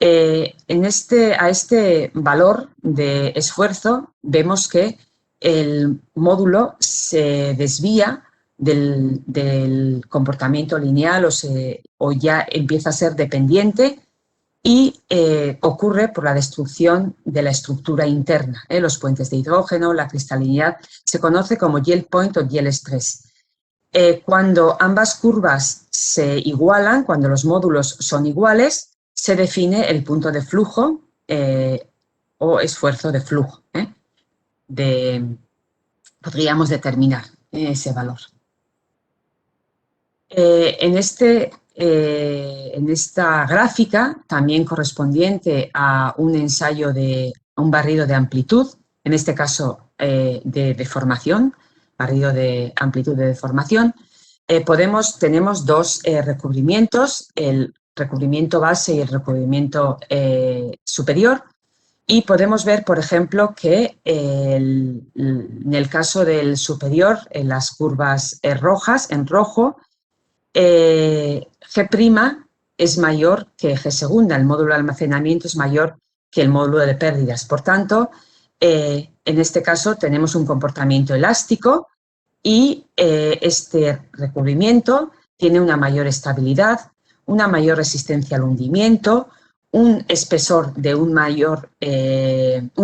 A este valor de esfuerzo vemos que el módulo se desvía del comportamiento lineal o ya empieza a ser dependiente y ocurre por la destrucción de la estructura interna. Los puentes de hidrógeno, la cristalinidad, se conoce como yield point o yield stress. Cuando ambas curvas se igualan, cuando los módulos son iguales, se define el punto de flujo o esfuerzo de flujo. Podríamos determinar ese valor. En esta gráfica, también correspondiente a un barrido de amplitud, en este caso de deformación, barrido de amplitud de deformación, tenemos dos recubrimientos, el recubrimiento base y el recubrimiento superior, y podemos ver, por ejemplo, que en el caso del superior, en las curvas rojas, en rojo, G' es mayor que G', el módulo de almacenamiento es mayor que el módulo de pérdidas. Por tanto, en este caso tenemos un comportamiento elástico y este recubrimiento tiene una mayor estabilidad, una mayor resistencia al hundimiento, un espesor de un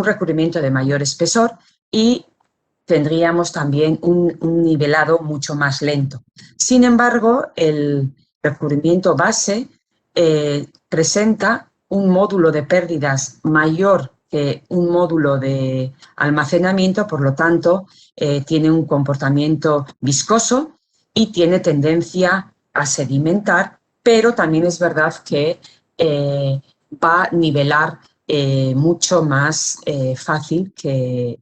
recubrimiento de mayor espesor y tendríamos también un nivelado mucho más lento. Sin embargo, el recubrimiento base presenta un módulo de pérdidas mayor que un módulo de almacenamiento, por lo tanto, tiene un comportamiento viscoso y tiene tendencia a sedimentar, pero también es verdad que va a nivelar mucho más fácil que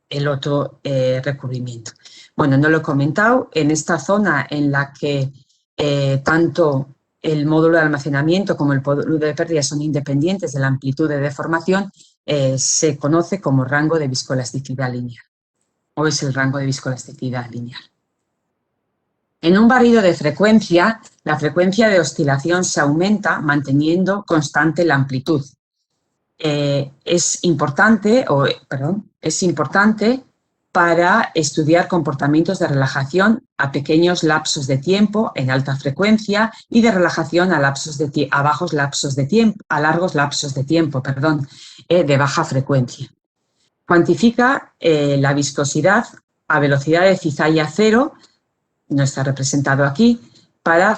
el otro recubrimiento. Bueno, no lo he comentado, en esta zona en la que tanto el módulo de almacenamiento como el módulo de pérdida son independientes de la amplitud de deformación, se conoce como rango de viscoelasticidad lineal, o es el rango de viscoelasticidad lineal. En un barrido de frecuencia, la frecuencia de oscilación se aumenta manteniendo constante la amplitud. Es importante para estudiar comportamientos de relajación a pequeños lapsos de tiempo en alta frecuencia y de relajación a largos lapsos de tiempo, de baja frecuencia. Cuantifica la viscosidad a velocidad de cizalla cero, no está representado aquí, para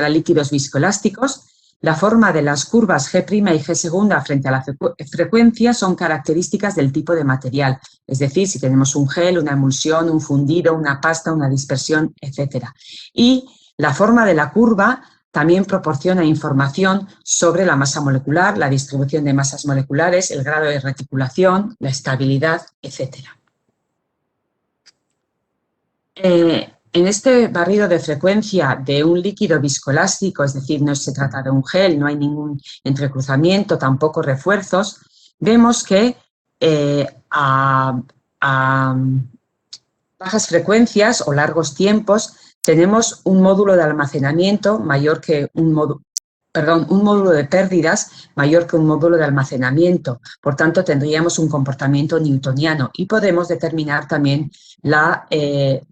líquidos viscoelásticos. La forma de las curvas G' y G' frente a la frecuencia son características del tipo de material, es decir, si tenemos un gel, una emulsión, un fundido, una pasta, una dispersión, etc. Y la forma de la curva también proporciona información sobre la masa molecular, la distribución de masas moleculares, el grado de reticulación, la estabilidad, etc. En este barrido de frecuencia de un líquido viscoelástico, es decir, no se trata de un gel, no hay ningún entrecruzamiento, tampoco refuerzos, vemos que a bajas frecuencias o largos tiempos tenemos un módulo de almacenamiento mayor que un módulo de pérdidas mayor que un módulo de almacenamiento. Por tanto, tendríamos un comportamiento newtoniano y podemos determinar también la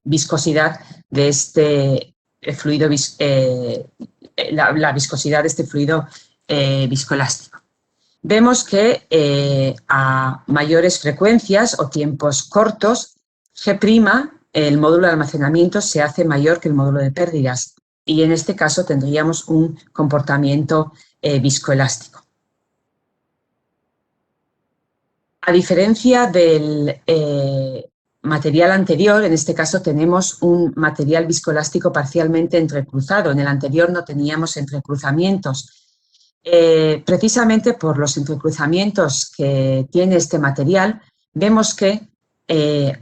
viscosidad de este fluido, la viscosidad de este fluido viscoelástico. Vemos que a mayores frecuencias o tiempos cortos, G', el módulo de almacenamiento, se hace mayor que el módulo de pérdidas y en este caso tendríamos un comportamiento viscoelástico. A diferencia del material anterior, en este caso tenemos un material viscoelástico parcialmente entrecruzado. En el anterior no teníamos entrecruzamientos. Precisamente por los entrecruzamientos que tiene este material, vemos que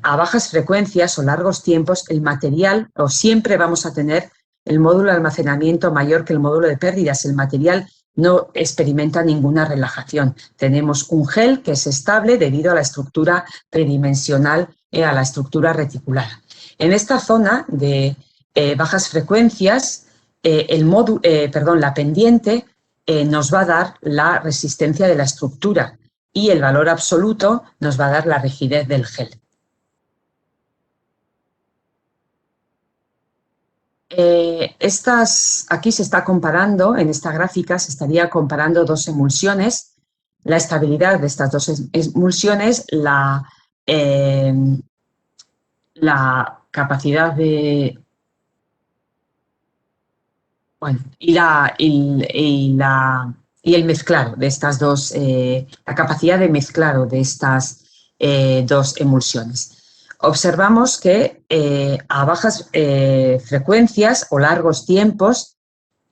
a bajas frecuencias o largos tiempos el material, o siempre vamos a tener el módulo de almacenamiento mayor que el módulo de pérdidas. El material no experimenta ninguna relajación. Tenemos un gel que es estable debido a la estructura tridimensional, a la estructura reticular. En esta zona de bajas frecuencias, la pendiente nos va a dar la resistencia de la estructura y el valor absoluto nos va a dar la rigidez del gel. Aquí se está comparando, en esta gráfica se estaría comparando dos emulsiones, la estabilidad de estas dos emulsiones, la capacidad de... Bueno, y el mezclado de estas dos, la capacidad de mezclado de estas dos emulsiones. Observamos que a bajas frecuencias o largos tiempos,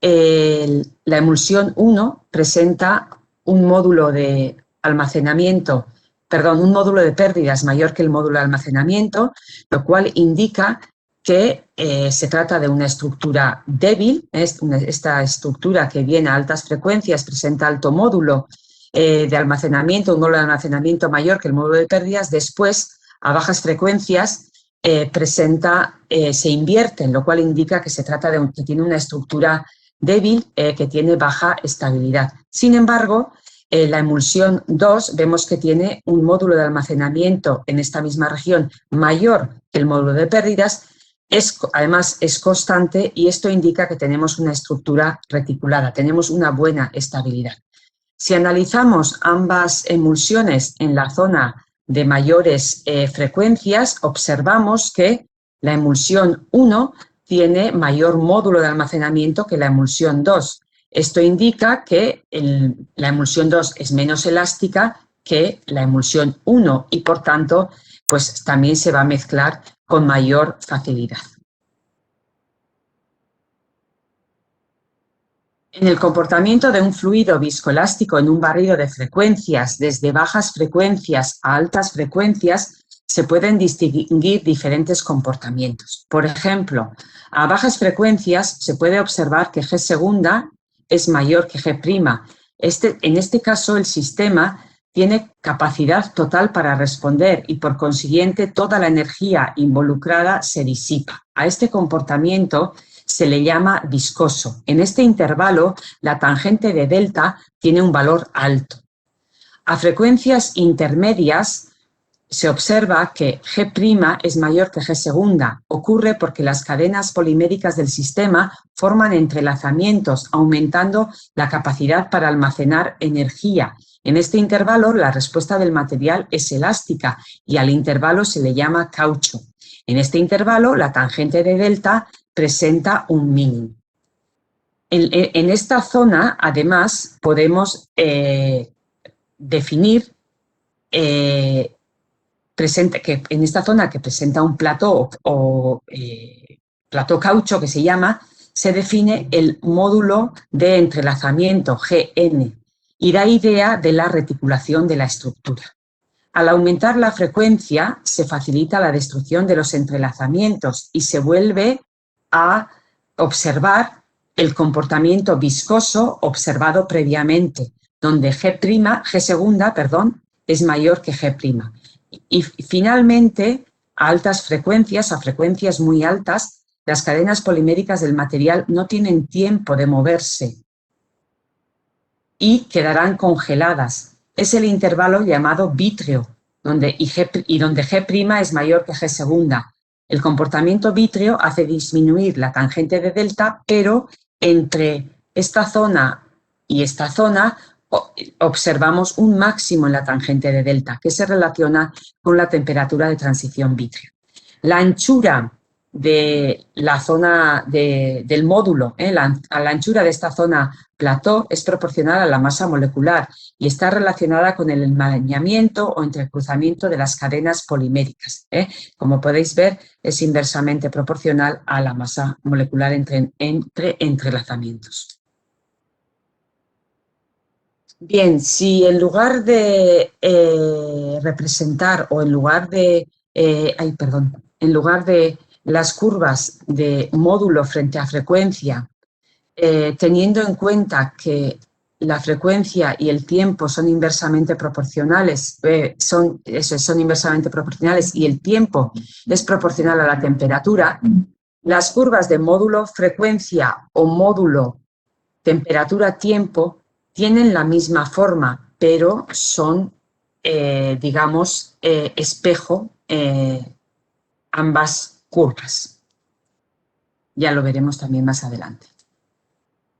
la emulsión 1 presenta un módulo de almacenamiento, un módulo de pérdidas mayor que el módulo de almacenamiento, lo cual indica que se trata de una estructura débil. Esta estructura que viene a altas frecuencias presenta alto módulo de almacenamiento, un módulo de almacenamiento mayor que el módulo de pérdidas. Después, a bajas frecuencias, se invierten, lo cual indica que se trata de que tiene una estructura débil que tiene baja estabilidad. Sin embargo, la emulsión 2 vemos que tiene un módulo de almacenamiento en esta misma región mayor que el módulo de pérdidas. Además es constante y esto indica que tenemos una estructura reticulada, tenemos una buena estabilidad. Si analizamos ambas emulsiones en la zona de mayores frecuencias, observamos que la emulsión 1 tiene mayor módulo de almacenamiento que la emulsión 2. Esto indica que la emulsión 2 es menos elástica que la emulsión 1 y, por tanto, pues también se va a mezclar con mayor facilidad. En el comportamiento de un fluido viscoelástico en un barrido de frecuencias, desde bajas frecuencias a altas frecuencias, se pueden distinguir diferentes comportamientos. Por ejemplo, a bajas frecuencias se puede observar que G segunda es mayor que G'. En este caso, el sistema tiene capacidad total para responder y, por consiguiente, toda la energía involucrada se disipa. A este comportamiento se le llama viscoso. En este intervalo, la tangente de delta tiene un valor alto. A frecuencias intermedias se observa que G' es mayor que G segunda. Ocurre porque las cadenas poliméricas del sistema forman entrelazamientos, aumentando la capacidad para almacenar energía. En este intervalo, la respuesta del material es elástica y al intervalo se le llama caucho. En este intervalo, la tangente de delta presenta un mínimo. En esta zona, además, podemos definir que en esta zona que presenta un plató plató caucho que se llama, se define el módulo de entrelazamiento Gn y da idea de la reticulación de la estructura. Al aumentar la frecuencia se facilita la destrucción de los entrelazamientos y se vuelve a observar el comportamiento viscoso observado previamente, donde G segunda, es mayor que G'. Y finalmente, a altas frecuencias, a frecuencias muy altas, las cadenas poliméricas del material no tienen tiempo de moverse y quedarán congeladas. Es el intervalo llamado vítreo, donde G' es mayor que G segunda. El comportamiento vítreo hace disminuir la tangente de delta, pero entre esta zona y esta zona observamos un máximo en la tangente de delta, que se relaciona con la temperatura de transición vítreo. La anchura de la zona del módulo, la anchura de esta zona plató es proporcional a la masa molecular y está relacionada con el enmarañamiento o entrecruzamiento de las cadenas poliméricas. Como podéis ver, es inversamente proporcional a la masa molecular entre entrelazamientos. Bien, si en lugar de representar o en lugar de las curvas de módulo frente a frecuencia, teniendo en cuenta que la frecuencia y el tiempo son inversamente proporcionales, son inversamente proporcionales y el tiempo es proporcional a la temperatura, las curvas de módulo frecuencia o módulo temperatura tiempo tienen la misma forma, pero son, digamos, espejo ambas curvas. Ya lo veremos también más adelante.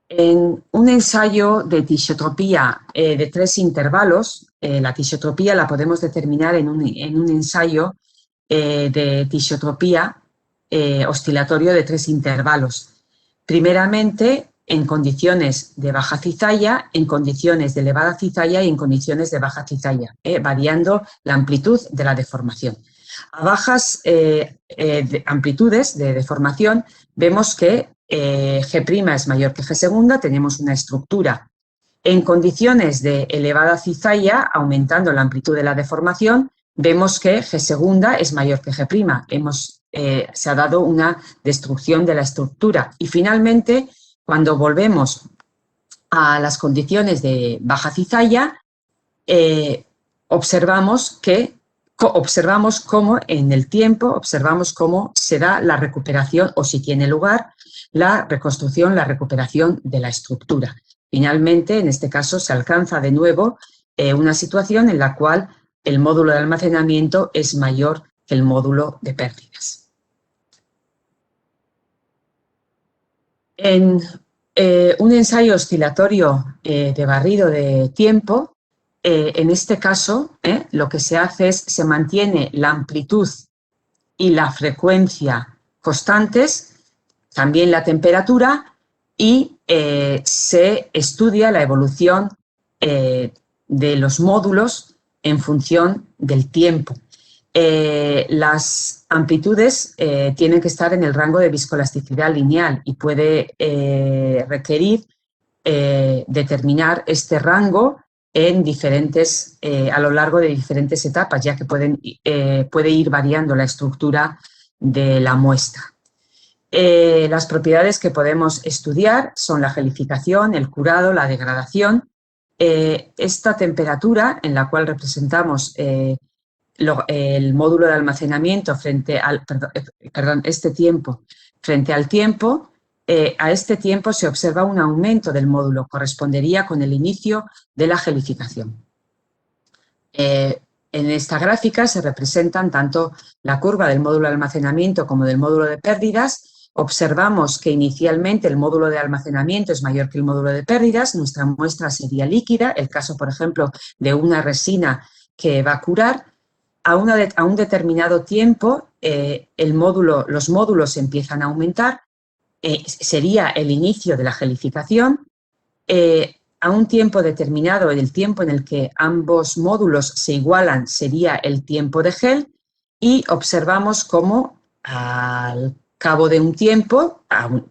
En un ensayo de tisiotropía de 3 intervalos, la tisiotropía la podemos determinar en un ensayo de tisiotropía oscilatorio de 3 intervalos. Primeramente, en condiciones de baja cizalla, en condiciones de elevada cizalla y en condiciones de baja cizalla, variando la amplitud de la deformación. A bajas amplitudes de deformación vemos que G' es mayor que G segunda, tenemos una estructura. En condiciones de elevada cizalla, aumentando la amplitud de la deformación, vemos que G segunda es mayor que G'. Se ha dado una destrucción de la estructura. Y finalmente, cuando volvemos a las condiciones de baja cizalla, observamos cómo en el tiempo, observamos cómo se da la recuperación, o si tiene lugar, la reconstrucción, la recuperación de la estructura. Finalmente, en este caso, se alcanza de nuevo una situación en la cual el módulo de almacenamiento es mayor que el módulo de pérdidas. En un ensayo oscilatorio de barrido de tiempo, en este caso, lo que se hace es se mantiene la amplitud y la frecuencia constantes, también la temperatura, y se estudia la evolución de los módulos en función del tiempo. Las amplitudes tienen que estar en el rango de viscoelasticidad lineal y puede requerir determinar este rango en a lo largo de diferentes etapas, ya que puede ir variando la estructura de la muestra. Las propiedades que podemos estudiar son la gelificación, el curado, la degradación. Esta temperatura en la cual representamos el módulo de almacenamiento frente al, este tiempo frente al tiempo, a este tiempo se observa un aumento del módulo, correspondería con el inicio de la gelificación. En esta gráfica se representan tanto la curva del módulo de almacenamiento como del módulo de pérdidas. Observamos que inicialmente el módulo de almacenamiento es mayor que el módulo de pérdidas, nuestra muestra sería líquida, el caso, por ejemplo, de una resina que va a curar. A un determinado tiempo los módulos empiezan a aumentar, sería el inicio de la gelificación. A un tiempo determinado, el tiempo en el que ambos módulos se igualan sería el tiempo de gel, y observamos cómo al cabo de un tiempo,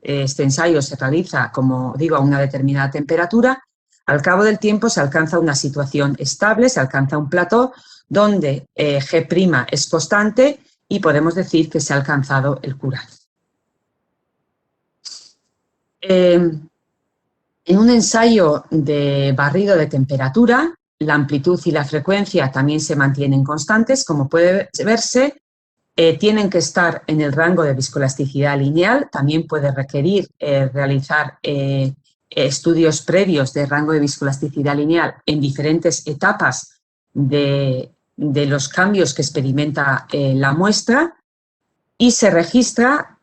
este ensayo se realiza, como digo, a una determinada temperatura. Al cabo del tiempo se alcanza una situación estable, se alcanza un plató donde G' es constante y podemos decir que se ha alcanzado el curado. En un ensayo de barrido de temperatura, la amplitud y la frecuencia también se mantienen constantes, como puede verse. Tienen que estar en el rango de viscoelasticidad lineal, también puede requerir realizar estudios previos de rango de viscoelasticidad lineal en diferentes etapas de los cambios que experimenta la muestra, y se registra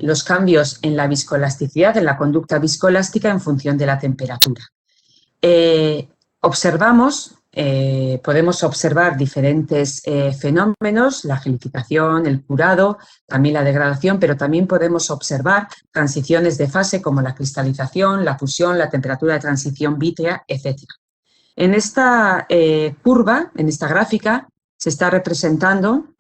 los cambios en la viscoelasticidad, en la conducta viscoelástica en función de la temperatura. Podemos observar diferentes fenómenos, la gelificación, el curado, también la degradación, pero también podemos observar transiciones de fase como la cristalización, la fusión, la temperatura de transición vítrea, etc. En esta curva, en esta gráfica, se está representando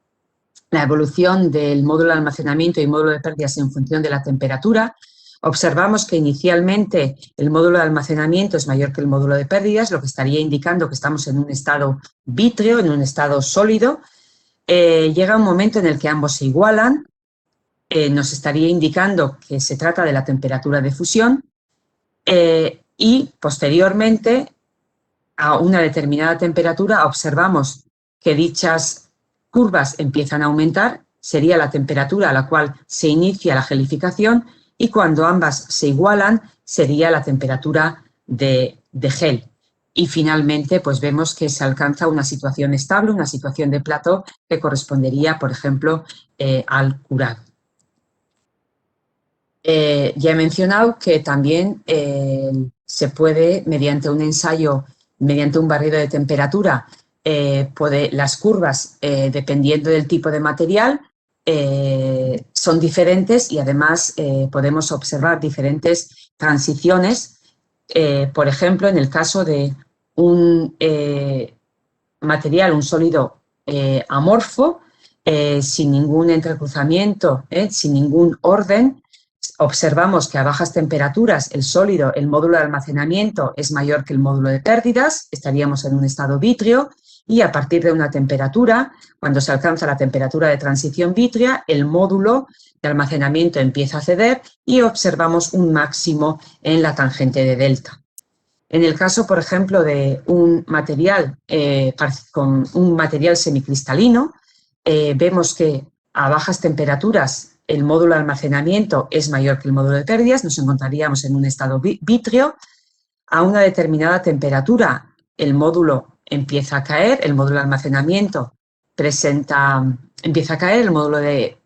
la evolución del módulo de almacenamiento y módulo de pérdidas en función de la temperatura. Observamos que inicialmente el módulo de almacenamiento es mayor que el módulo de pérdidas, lo que estaría indicando que estamos en un estado vítreo, en un estado sólido. Llega un momento en el que ambos se igualan, nos estaría indicando que se trata de la temperatura de fusión, y posteriormente, a una determinada temperatura, observamos que dichas curvas empiezan a aumentar, sería la temperatura a la cual se inicia la gelificación, y cuando ambas se igualan sería la temperatura de gel. Y finalmente pues vemos que se alcanza una situación estable, una situación de plató que correspondería, por ejemplo, al curado. Ya he mencionado que también se puede, mediante un ensayo, mediante un barrido de temperatura, las curvas, dependiendo del tipo de material, son diferentes, y además podemos observar diferentes transiciones. Por ejemplo, en el caso de un material, un sólido amorfo, sin ningún entrecruzamiento, sin ningún orden, observamos que a bajas temperaturas el sólido, el módulo de almacenamiento es mayor que el módulo de pérdidas, estaríamos en un estado vítreo, y a partir de una temperatura, cuando se alcanza la temperatura de transición vítrea, el módulo de almacenamiento empieza a ceder y observamos un máximo en la tangente de delta. En el caso, por ejemplo, de un material con un material semicristalino, vemos que a bajas temperaturas el módulo de almacenamiento es mayor que el módulo de pérdidas, nos encontraríamos en un estado vítreo. A una determinada temperatura el módulo empieza a caer, el módulo de almacenamiento empieza a caer, el módulo de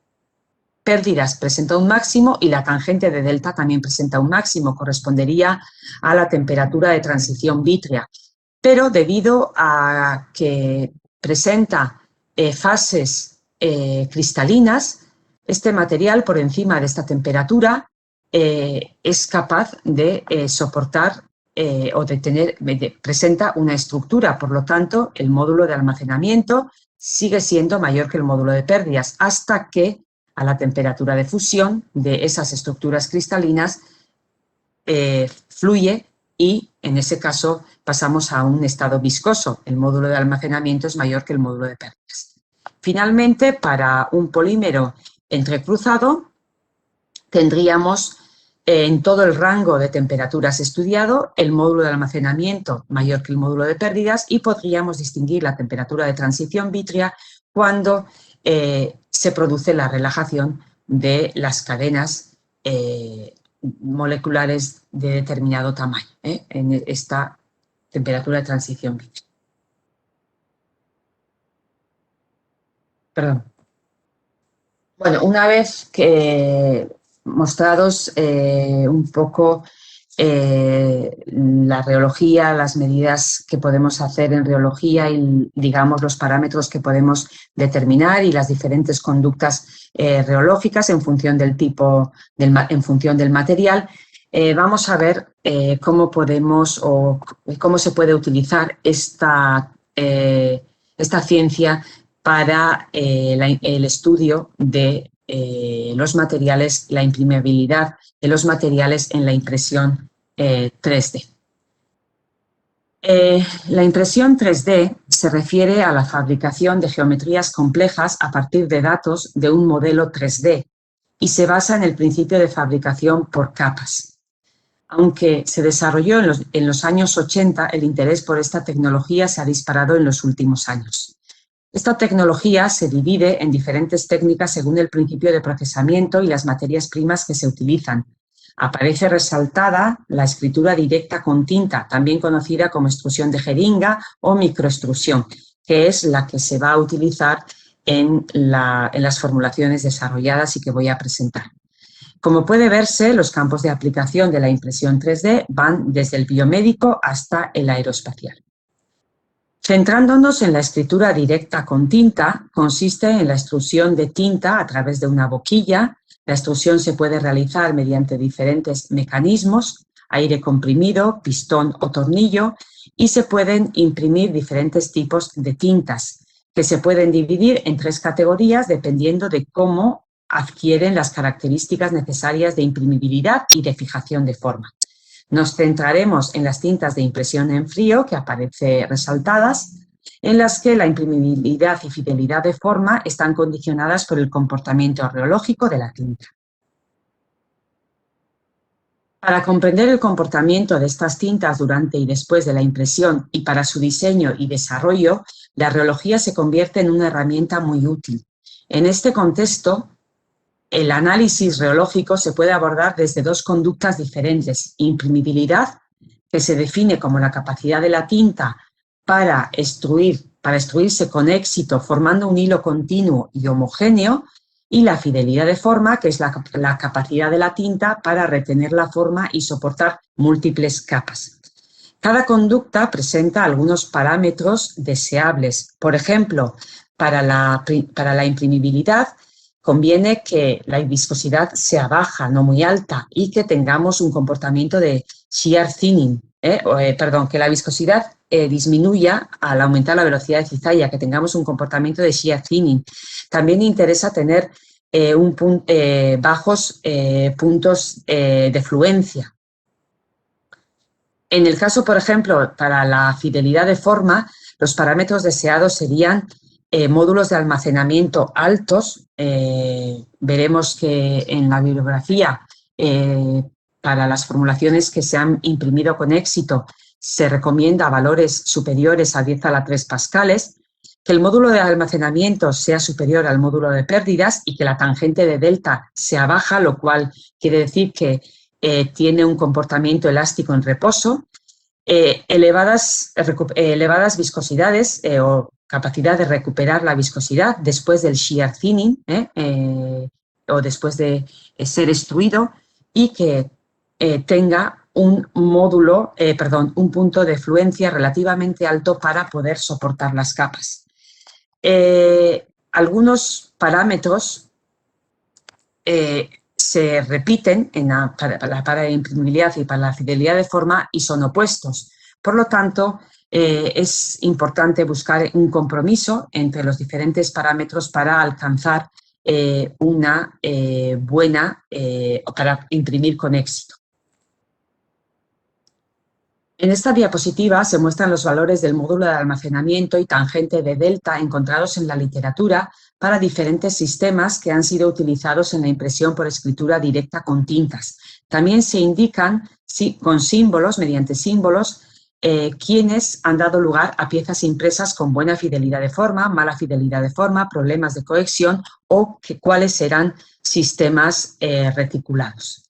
pérdidas presenta un máximo y la tangente de delta también presenta un máximo, correspondería a la temperatura de transición vítrea. Pero debido a que presenta fases cristalinas, este material por encima de esta temperatura es capaz de soportar presenta una estructura, por lo tanto el módulo de almacenamiento sigue siendo mayor que el módulo de pérdidas, hasta que a la temperatura de fusión de esas estructuras cristalinas fluye, y en ese caso pasamos a un estado viscoso. El módulo de almacenamiento es mayor que el módulo de pérdidas. Finalmente, para un polímero entrecruzado, tendríamos en todo el rango de temperaturas estudiado el módulo de almacenamiento mayor que el módulo de pérdidas, y podríamos distinguir la temperatura de transición vítrea cuando se produce la relajación de las cadenas moleculares de determinado tamaño, en esta temperatura de transición vítrea. Perdón. Bueno, una vez que mostrados un poco la reología, las medidas que podemos hacer en reología y, digamos, los parámetros que podemos determinar y las diferentes conductas reológicas en función del tipo, en función del material, vamos a ver cómo podemos o cómo se puede utilizar esta ciencia para el estudio de los materiales, la imprimibilidad de los materiales en la impresión 3D. La impresión 3D se refiere a la fabricación de geometrías complejas a partir de datos de un modelo 3D y se basa en el principio de fabricación por capas. Aunque se desarrolló en los años 80, el interés por esta tecnología se ha disparado en los últimos años. Esta tecnología se divide en diferentes técnicas según el principio de procesamiento y las materias primas que se utilizan. Aparece resaltada la escritura directa con tinta, también conocida como extrusión de jeringa o microextrusión, que es la que se va a utilizar en las formulaciones desarrolladas y que voy a presentar. Como puede verse, los campos de aplicación de la impresión 3D van desde el biomédico hasta el aeroespacial. Centrándonos en la escritura directa con tinta, consiste en la extrusión de tinta a través de una boquilla. La extrusión se puede realizar mediante diferentes mecanismos, aire comprimido, pistón o tornillo, y se pueden imprimir diferentes tipos de tintas, que se pueden dividir en 3 categorías dependiendo de cómo adquieren las características necesarias de imprimibilidad y de fijación de forma. Nos centraremos en las tintas de impresión en frío, que aparecen resaltadas, en las que la imprimibilidad y fidelidad de forma están condicionadas por el comportamiento reológico de la tinta. Para comprender el comportamiento de estas tintas durante y después de la impresión y para su diseño y desarrollo, la reología se convierte en una herramienta muy útil. En este contexto, el análisis reológico se puede abordar desde 2 conductas diferentes: imprimibilidad, que se define como la capacidad de la tinta para extruirse con éxito formando un hilo continuo y homogéneo, y la fidelidad de forma, que es la capacidad de la tinta para retener la forma y soportar múltiples capas. Cada conducta presenta algunos parámetros deseables. Por ejemplo, para la imprimibilidad, conviene que la viscosidad sea baja, no muy alta, y que tengamos un comportamiento de shear thinning, que la viscosidad disminuya al aumentar la velocidad de cizalla, que tengamos un comportamiento de shear thinning. También interesa tener bajos puntos de fluencia. En el caso, por ejemplo, para la fidelidad de forma, los parámetros deseados serían módulos de almacenamiento altos. Veremos que en la bibliografía, para las formulaciones que se han imprimido con éxito, se recomienda valores superiores a 10⁻³ pascales, que el módulo de almacenamiento sea superior al módulo de pérdidas y que la tangente de delta sea baja, lo cual quiere decir que tiene un comportamiento elástico en reposo, elevadas viscosidades o capacidad de recuperar la viscosidad después del shear thinning o después de ser extruido, y que tenga un punto de fluencia relativamente alto para poder soportar las capas. Algunos parámetros se repiten para la imprimibilidad y para la fidelidad de forma y son opuestos. Por lo tanto, es importante buscar un compromiso entre los diferentes parámetros para alcanzar una buena, para imprimir con éxito. En esta diapositiva se muestran los valores del módulo de almacenamiento y tangente de delta encontrados en la literatura para diferentes sistemas que han sido utilizados en la impresión por escritura directa con tintas. También se indican con símbolos, mediante símbolos, quienes han dado lugar a piezas impresas con buena fidelidad de forma, mala fidelidad de forma, problemas de cohesión o cuáles serán sistemas reticulados.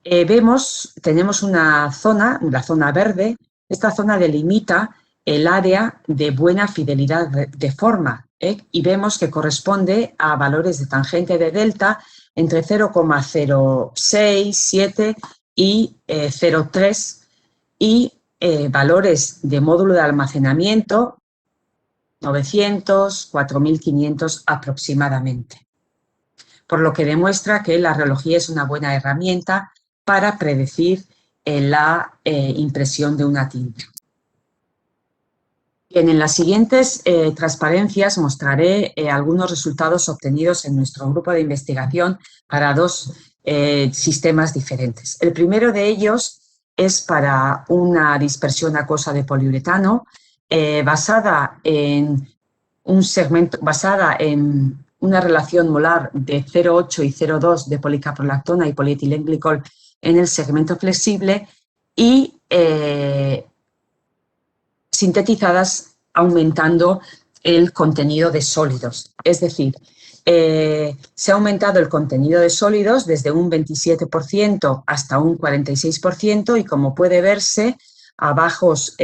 Tenemos una zona, la zona verde. Esta zona delimita el área de buena fidelidad de forma, y vemos que corresponde a valores de tangente de delta entre 0,067 y 0,3 y valores de módulo de almacenamiento 900, 4.500 aproximadamente. Por lo que demuestra que la reología es una buena herramienta para predecir la impresión de una tinta. Bien, en las siguientes transparencias mostraré algunos resultados obtenidos en nuestro grupo de investigación para dos sistemas diferentes. El primero de ellos es para una dispersión acuosa de poliuretano basada en una relación molar de 0,8 y 0,2 de policaprolactona y polietilenglicol en el segmento flexible y sintetizadas aumentando el contenido de sólidos. Es decir, se ha aumentado el contenido de sólidos desde un 27% hasta un 46% y, como puede verse, a bajos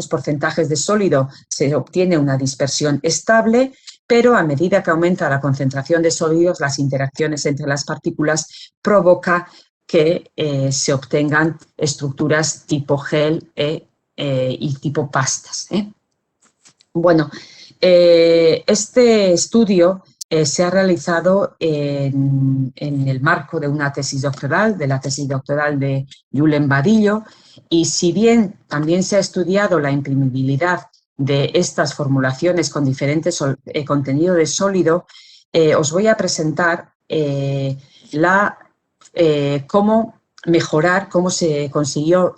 porcentajes de sólido se obtiene una dispersión estable, pero a medida que aumenta la concentración de sólidos, las interacciones entre las partículas provoca que se obtengan estructuras tipo gel y tipo pastas. Bueno, este estudio se ha realizado en el marco de una tesis doctoral, de la tesis doctoral de Julen Badillo, y si bien también se ha estudiado la imprimibilidad de estas formulaciones con diferentes contenido de sólido, os voy a presentar cómo se consiguió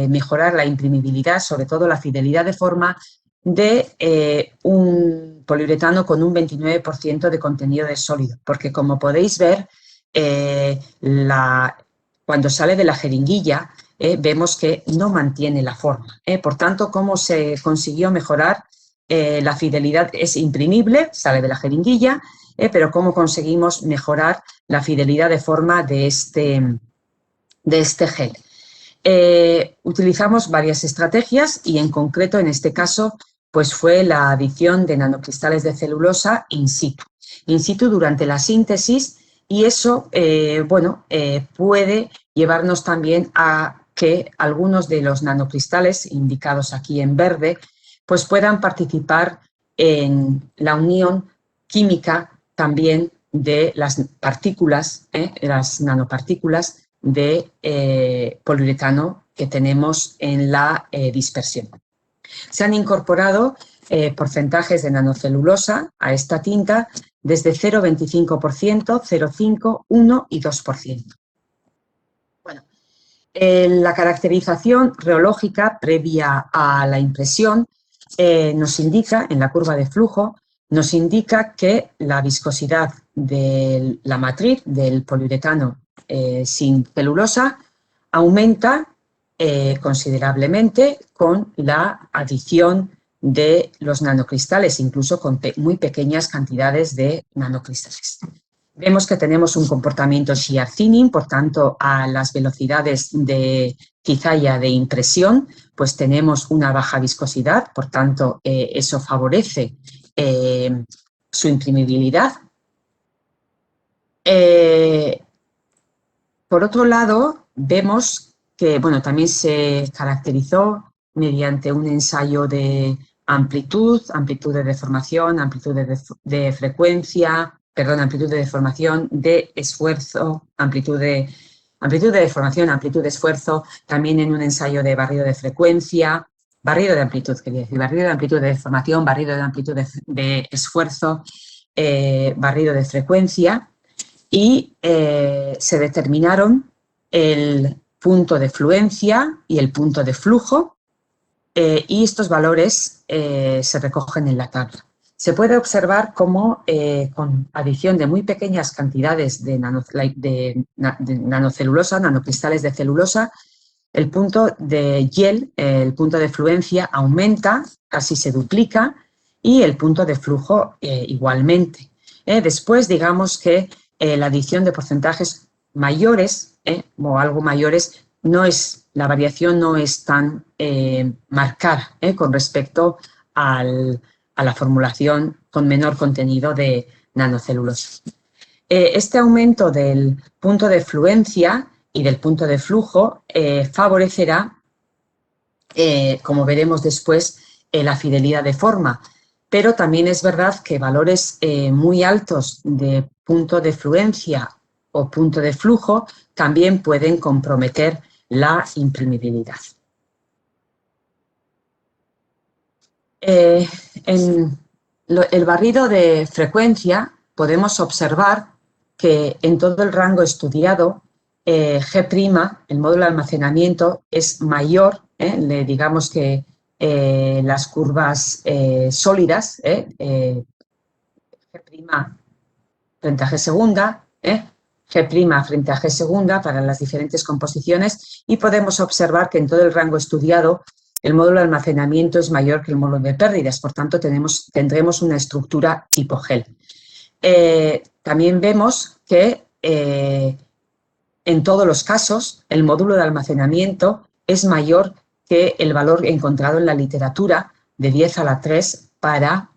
mejorar la imprimibilidad, sobre todo la fidelidad de forma de un poliuretano con un 29% de contenido de sólido, porque como podéis ver, cuando sale de la jeringuilla vemos que no mantiene la forma. Por tanto, cómo se consiguió mejorar la fidelidad es imprimible, sale de la jeringuilla, pero cómo conseguimos mejorar la fidelidad de forma de este gel. Utilizamos varias estrategias y en concreto en este caso pues fue la adición de nanocristales de celulosa in situ durante la síntesis, y eso puede llevarnos también a que algunos de los nanocristales indicados aquí en verde pues puedan participar en la unión química también de las partículas, las nanopartículas de poliuretano que tenemos en la dispersión. Se han incorporado porcentajes de nanocelulosa a esta tinta desde 0,25%, 0,5%, 1% y 2%. Bueno, la caracterización reológica previa a la impresión nos indica, en la curva de flujo, nos indica que la viscosidad de la matriz del poliuretano sin celulosa aumenta considerablemente con la adición de los nanocristales, incluso con muy pequeñas cantidades de nanocristales. Vemos que tenemos un comportamiento shear thinning, por tanto, a las velocidades de cizalla de impresión, pues tenemos una baja viscosidad, por tanto, eso favorece su imprimibilidad. Por otro lado, vemos que también se caracterizó mediante un ensayo de amplitud de deformación, amplitud de frecuencia, amplitud de deformación, de esfuerzo, amplitud de deformación, amplitud de esfuerzo, también en un ensayo de barrido de frecuencia, barrido de amplitud, quería decir, barrido de amplitud de deformación, barrido de amplitud de esfuerzo, barrido de frecuencia, y se determinaron el punto de fluencia y el punto de flujo, y estos valores se recogen en la tabla. Se puede observar cómo con adición de muy pequeñas cantidades de nanocelulosa, nanocristales de celulosa, el punto de YEL, el punto de fluencia, aumenta, casi se duplica, y el punto de flujo igualmente. Después, digamos que la adición de porcentajes mayores o algo mayores, la variación no es tan marcada con respecto a la formulación con menor contenido de nanocelulosa. Este aumento del punto de fluencia y del punto de flujo favorecerá, como veremos después, la fidelidad de forma, pero también es verdad que valores muy altos de punto de fluencia o punto de flujo también pueden comprometer la imprimibilidad. En el barrido de frecuencia podemos observar que en todo el rango estudiado G', el módulo de almacenamiento, es mayor, digamos que las curvas sólidas, G' frente a G segunda, G' frente a G segunda para las diferentes composiciones, y podemos observar que en todo el rango estudiado el módulo de almacenamiento es mayor que el módulo de pérdidas, por tanto tendremos una estructura tipo gel. También vemos que en todos los casos el módulo de almacenamiento es mayor que el valor encontrado en la literatura de 10 a la 3 para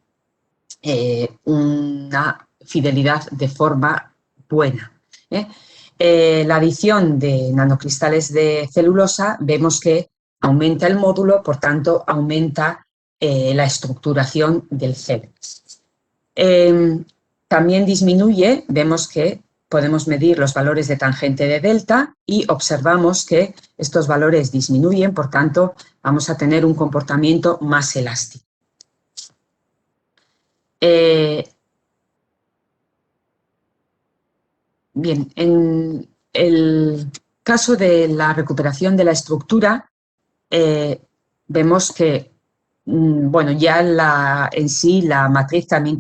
una fidelidad de forma buena. La adición de nanocristales de celulosa vemos que aumenta el módulo, por tanto aumenta la estructuración del gel. También disminuye, vemos que podemos medir los valores de tangente de delta y observamos que estos valores disminuyen, por tanto vamos a tener un comportamiento más elástico. Bien, en el caso de la recuperación de la estructura, vemos que, bueno, ya en sí la matriz también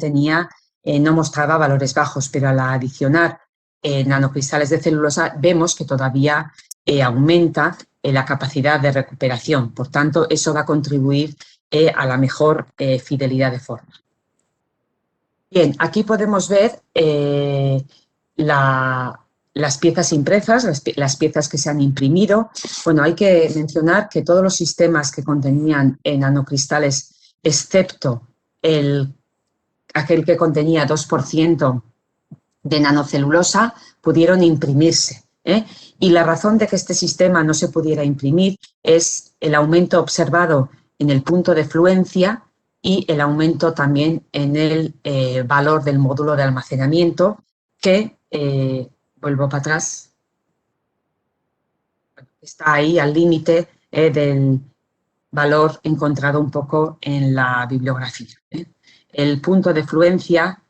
no mostraba valores bajos, pero al adicionar nanocristales de celulosa vemos que todavía aumenta la capacidad de recuperación. Por tanto, eso va a contribuir a la mejor fidelidad de forma. Bien, aquí podemos ver las piezas impresas, las piezas que se han imprimido. Bueno, hay que mencionar que todos los sistemas que contenían nanocristales, excepto aquel que contenía 2% de nanocelulosa, pudieron imprimirse. Y la razón de que este sistema no se pudiera imprimir es el aumento observado en el punto de fluencia y el aumento también en el valor del módulo de almacenamiento, que, vuelvo para atrás, está ahí al límite del valor encontrado un poco en la bibliografía. El punto de fluencia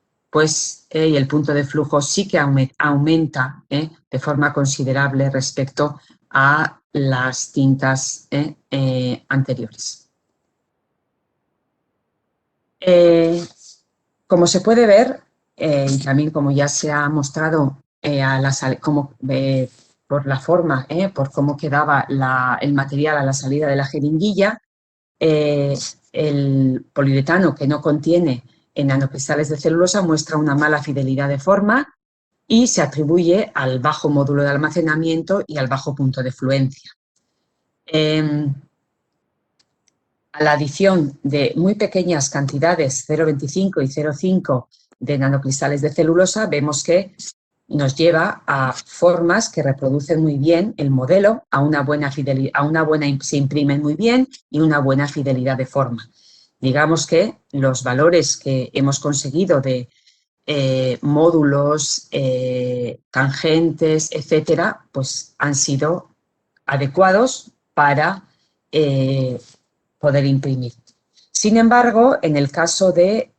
y el punto de flujo sí que aumenta de forma considerable respecto a las tintas anteriores. Como se puede ver, y también como ya se ha mostrado por la forma, por cómo quedaba el material a la salida de la jeringuilla, el poliuretano que no contiene nanocristales de celulosa muestra una mala fidelidad de forma y se atribuye al bajo módulo de almacenamiento y al bajo punto de fluencia. A la adición de muy pequeñas cantidades, 0,25 y 0,5 de nanocristales de celulosa, vemos que nos lleva a formas que reproducen muy bien el modelo, se imprimen muy bien y una buena fidelidad de forma. Digamos que los valores que hemos conseguido de módulos, tangentes, etcétera, pues han sido adecuados para poder imprimir. Sin embargo, en el caso de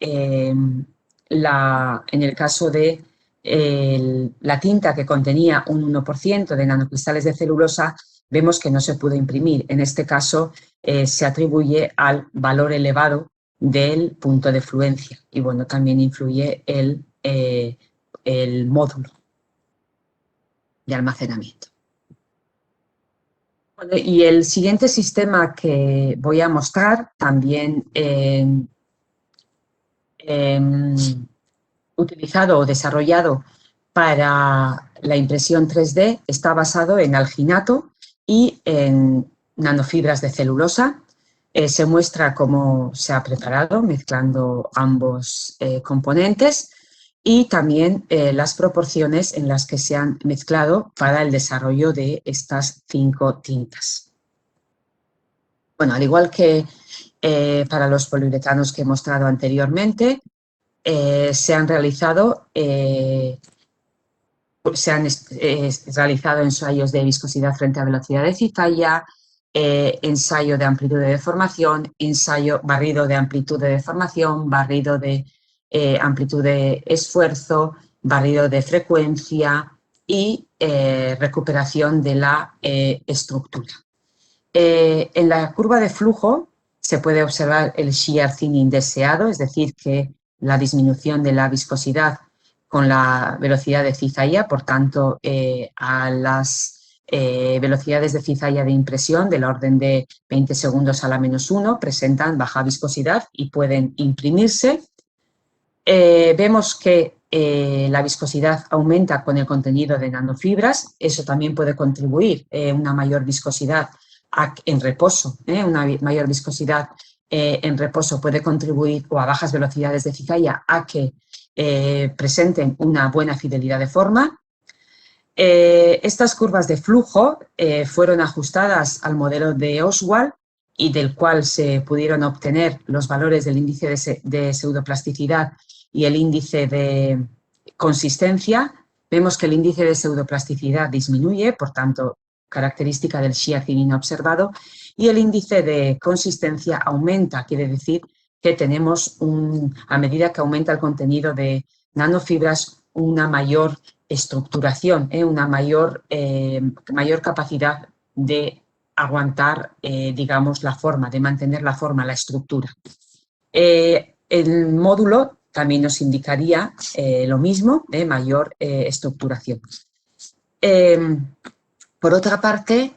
la tinta que contenía un 1% de nanocristales de celulosa, vemos que no se pudo imprimir. En este caso se atribuye al valor elevado del punto de fluencia y bueno, también influye el módulo de almacenamiento. Bueno, y el siguiente sistema que voy a mostrar, también utilizado o desarrollado para la impresión 3D, está basado en alginato y en nanofibras de celulosa. Se muestra cómo se ha preparado mezclando ambos componentes y también las proporciones en las que se han mezclado para el desarrollo de estas 5 tintas. Bueno, al igual que para los poliuretanos que he mostrado anteriormente, se han realizado ensayos de viscosidad frente a velocidad de cizalla, ensayo de amplitud de deformación, barrido de amplitud de deformación, barrido de amplitud de esfuerzo, barrido de frecuencia y recuperación de la estructura. En la curva de flujo se puede observar el shear thinning deseado, es decir, que la disminución de la viscosidad con la velocidad de cizalla, por tanto, a las velocidades de cizalla de impresión del orden de 20 segundos a la -1 presentan baja viscosidad y pueden imprimirse. Vemos que la viscosidad aumenta con el contenido de nanofibras, eso también puede contribuir una mayor viscosidad en reposo, una mayor viscosidad en reposo puede contribuir, o a bajas velocidades de cizalla, a que presenten una buena fidelidad de forma. Estas curvas de flujo fueron ajustadas al modelo de Oswald y del cual se pudieron obtener los valores del índice de pseudoplasticidad y el índice de consistencia. Vemos que el índice de pseudoplasticidad disminuye, por tanto, característica del shear thinning observado, y el índice de consistencia aumenta, quiere decir que tenemos, a medida que aumenta el contenido de nanofibras, una mayor estructuración, una mayor capacidad de aguantar, digamos, la forma, de mantener la forma, la estructura. El módulo también nos indicaría lo mismo, mayor estructuración. Por otra parte,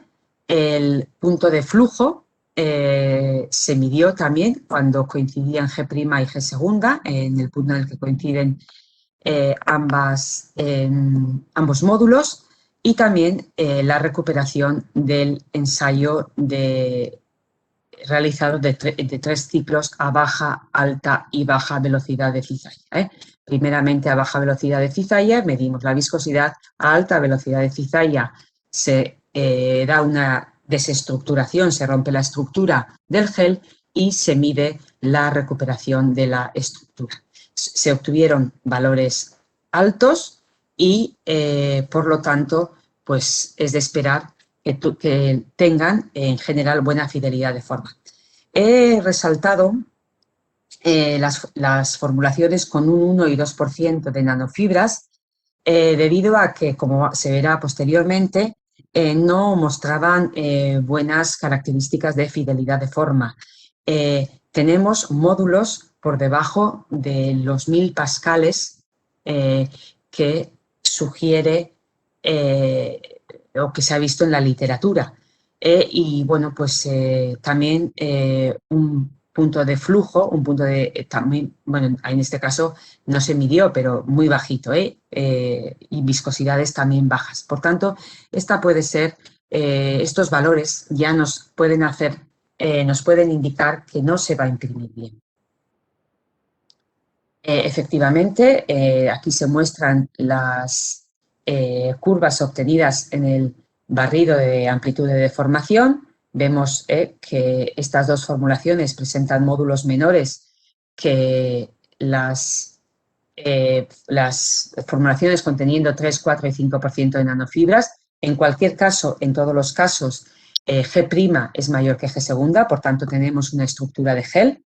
el punto de flujo se midió también cuando coincidían G' y G segunda, en el punto en el que coinciden ambos módulos, y también la recuperación del ensayo realizado de 3 ciclos a baja, alta y baja velocidad de cizalla. Primeramente a baja velocidad de cizalla medimos la viscosidad, a alta velocidad de cizalla se da una desestructuración, se rompe la estructura del gel y se mide la recuperación de la estructura. Se obtuvieron valores altos y, por lo tanto, pues es de esperar que tengan en general buena fidelidad de forma. He resaltado las formulaciones con un 1 y 2% de nanofibras debido a que, como se verá posteriormente, no mostraban buenas características de fidelidad de forma. Tenemos módulos por debajo de los 1000 pascales que sugiere o que se ha visto en la literatura. Y bueno, pues también un punto de flujo, un punto de también, bueno, en este caso no se midió, pero muy bajito, y viscosidades también bajas. Por tanto, esta puede ser, estos valores ya nos pueden indicar que no se va a imprimir bien. Efectivamente, aquí se muestran las curvas obtenidas en el barrido de amplitud de deformación. Vemos que estas dos formulaciones presentan módulos menores que las formulaciones conteniendo 3, 4 y 5% de nanofibras. En cualquier caso, en todos los casos, G' es mayor que G segunda, por tanto tenemos una estructura de gel.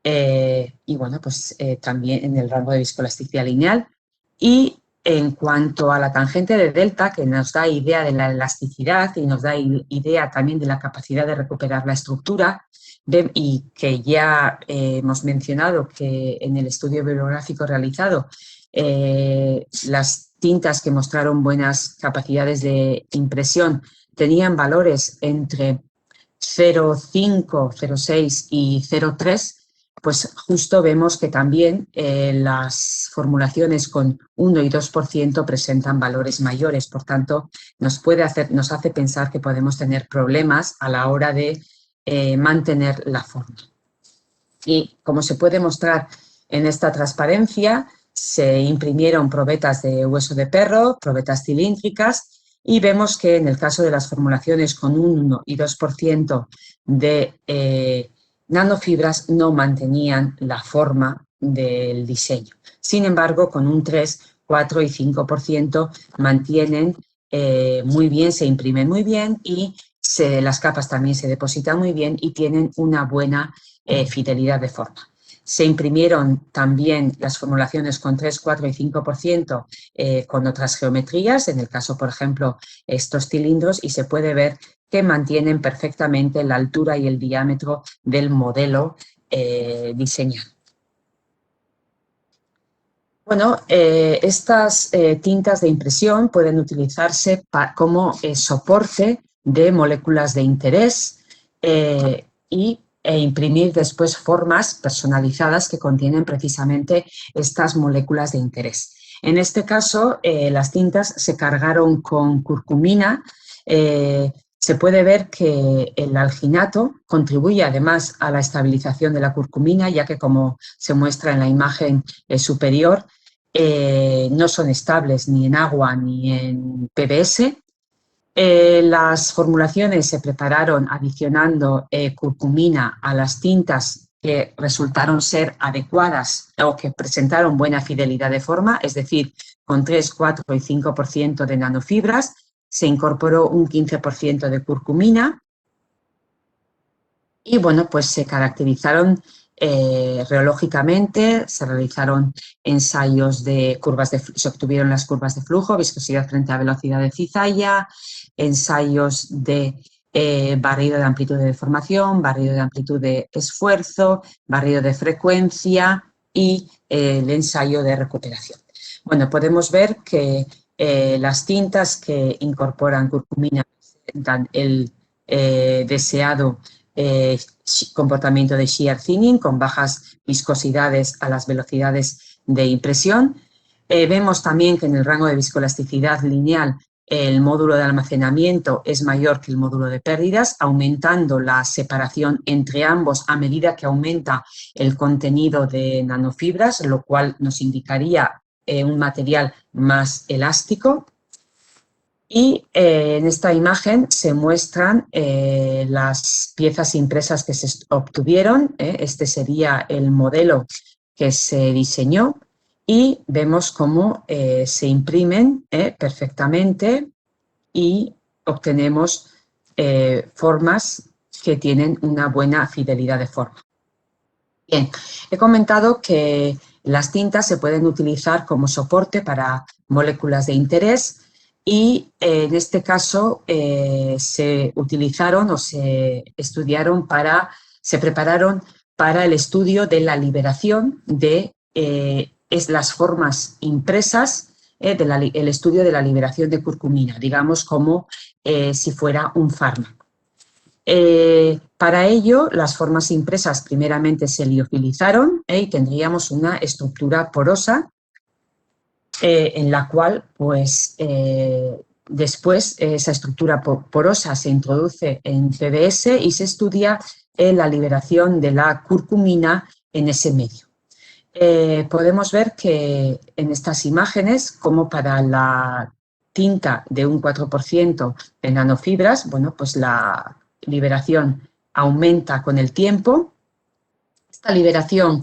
Y bueno, pues también en el rango de viscoelasticidad lineal. Y en cuanto a la tangente de delta, que nos da idea de la elasticidad y nos da idea también de la capacidad de recuperar la estructura, y que ya hemos mencionado que en el estudio bibliográfico realizado las tintas que mostraron buenas capacidades de impresión tenían valores entre 0,5, 0,6 y 0,3, pues justo vemos que también las formulaciones con 1 y 2% presentan valores mayores. Por tanto, nos hace pensar que podemos tener problemas a la hora de mantener la forma. Y como se puede mostrar en esta transparencia, se imprimieron probetas de hueso de perro, probetas cilíndricas, y vemos que en el caso de las formulaciones con un 1 y 2% de nanofibras no mantenían la forma del diseño. Sin embargo, con un 3, 4 y 5% mantienen muy bien, se imprimen muy bien y las capas también se depositan muy bien y tienen una buena fidelidad de forma. Se imprimieron también las formulaciones con 3, 4 y 5% con otras geometrías, en el caso, por ejemplo, estos cilindros, y se puede ver que mantienen perfectamente la altura y el diámetro del modelo diseñado. Bueno, estas tintas de impresión pueden utilizarse como soporte de moléculas de interés e imprimir después formas personalizadas que contienen precisamente estas moléculas de interés. En este caso, las tintas se cargaron con curcumina. Se puede ver que el alginato contribuye además a la estabilización de la curcumina, ya que, como se muestra en la imagen superior, no son estables ni en agua ni en PBS. Las formulaciones se prepararon adicionando curcumina a las tintas que resultaron ser adecuadas o que presentaron buena fidelidad de forma, es decir, con 3, 4 y 5% de nanofibras. Se incorporó un 15% de curcumina y, bueno, pues se caracterizaron reológicamente, se realizaron ensayos de curvas se obtuvieron las curvas de flujo, viscosidad frente a velocidad de cizalla, ensayos de barrido de amplitud de deformación, barrido de amplitud de esfuerzo, barrido de frecuencia y el ensayo de recuperación. Bueno, podemos ver que las tintas que incorporan curcumina presentan el deseado comportamiento de shear thinning con bajas viscosidades a las velocidades de impresión. Vemos también que en el rango de viscoelasticidad lineal el módulo de almacenamiento es mayor que el módulo de pérdidas, aumentando la separación entre ambos a medida que aumenta el contenido de nanofibras, lo cual nos indicaría un material más elástico. Y en esta imagen se muestran las piezas impresas que se obtuvieron. Este sería el modelo que se diseñó y vemos cómo se imprimen perfectamente y obtenemos formas que tienen una buena fidelidad de forma. Bien, he comentado que las tintas se pueden utilizar como soporte para moléculas de interés y en este caso se utilizaron o se estudiaron se prepararon para el estudio de la liberación de las formas impresas, el estudio de la liberación de curcumina, digamos como si fuera un fármaco. Para ello, las formas impresas primeramente se liofilizaron y tendríamos una estructura porosa en la cual, pues, después esa estructura porosa se introduce en PBS y se estudia la liberación de la curcumina en ese medio. Podemos ver que en estas imágenes, como para la tinta de un 4% de nanofibras, bueno, pues la liberación aumenta con el tiempo. Esta liberación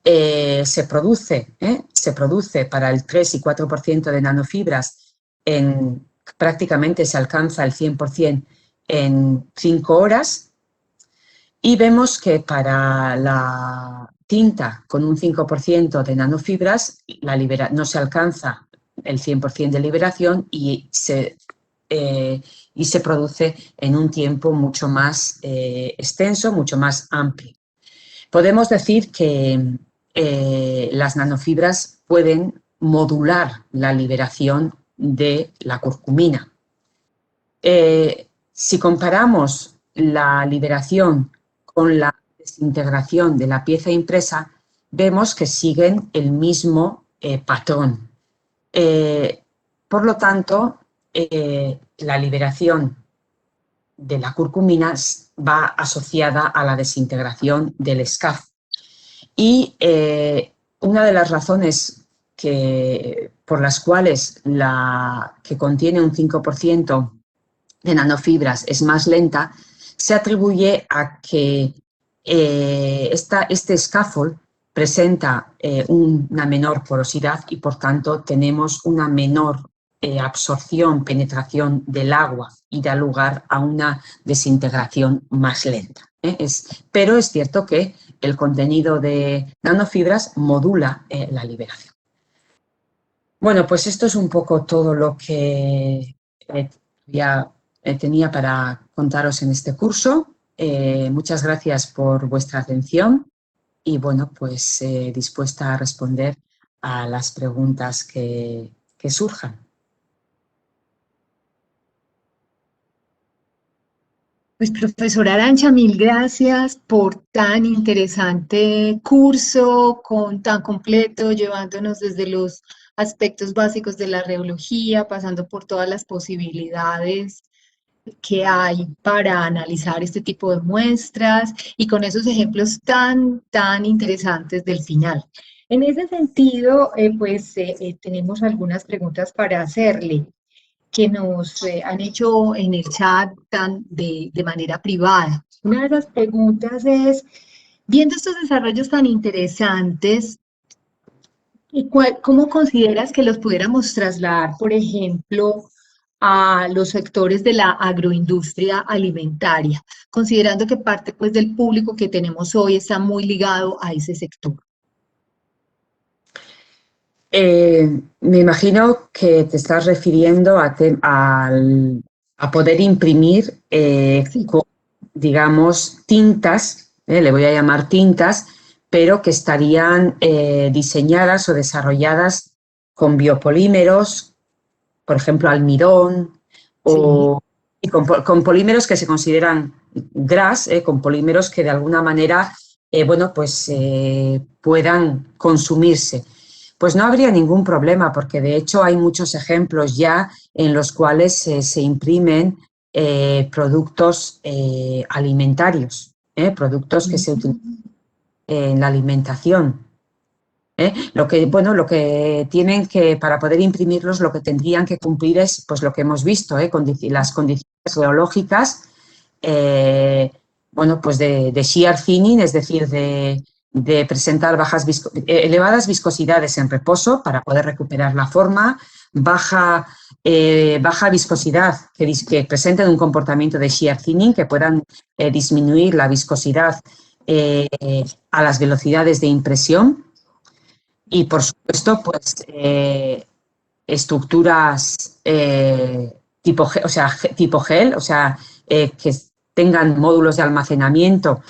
se produce para el 3 y 4% de nanofibras, prácticamente se alcanza el 100% en 5 horas. Y vemos que para la tinta con un 5% de nanofibras no se alcanza el 100% de liberación y se produce en un tiempo mucho más extenso, mucho más amplio. Podemos decir que las nanofibras pueden modular la liberación de la curcumina. Si comparamos la liberación con la desintegración de la pieza impresa, vemos que siguen el mismo patrón. Por lo tanto, la liberación de la curcumina va asociada a la desintegración del SCAF. Y una de las razones por las cuales la que contiene un 5% de nanofibras es más lenta, se atribuye a que este scaffold presenta una menor porosidad y, por tanto, tenemos una menor absorción, penetración del agua y da lugar a una desintegración más lenta. Pero es cierto que el contenido de nanofibras modula la liberación. Bueno, pues esto es un poco todo lo que ya tenía para contaros en este curso. Muchas gracias por vuestra atención y bueno, pues dispuesta a responder a las preguntas que surjan. Pues profesora Arantxa, mil gracias por tan interesante curso, tan completo, llevándonos desde los aspectos básicos de la reología, pasando por todas las posibilidades que hay para analizar este tipo de muestras y con esos ejemplos tan interesantes del final. En ese sentido, tenemos algunas preguntas para hacerle que nos han hecho en el chat de manera privada. Una de las preguntas es, viendo estos desarrollos tan interesantes, ¿cómo consideras que los pudiéramos trasladar, por ejemplo, a los sectores de la agroindustria alimentaria, considerando que parte pues, del público que tenemos hoy está muy ligado a ese sector? Me imagino que te estás refiriendo a poder imprimir, Sí. digamos, tintas, le voy a llamar tintas, pero que estarían diseñadas o desarrolladas con biopolímeros, por ejemplo, almidón, y con polímeros que se consideran GRAS, con polímeros que de alguna manera puedan consumirse. Pues no habría ningún problema, porque de hecho hay muchos ejemplos ya en los cuales se imprimen productos alimentarios, productos que se utilizan en la alimentación. Lo que tienen que, para poder imprimirlos, lo que tendrían que cumplir es pues lo que hemos visto, las condiciones geológicas, pues de shear thinning, es decir, de presentar elevadas viscosidades en reposo para poder recuperar la forma, baja viscosidad, que presenten un comportamiento de shear thinning, que puedan disminuir la viscosidad a las velocidades de impresión. Y, por supuesto, pues estructuras tipo gel, que tengan módulos de almacenamiento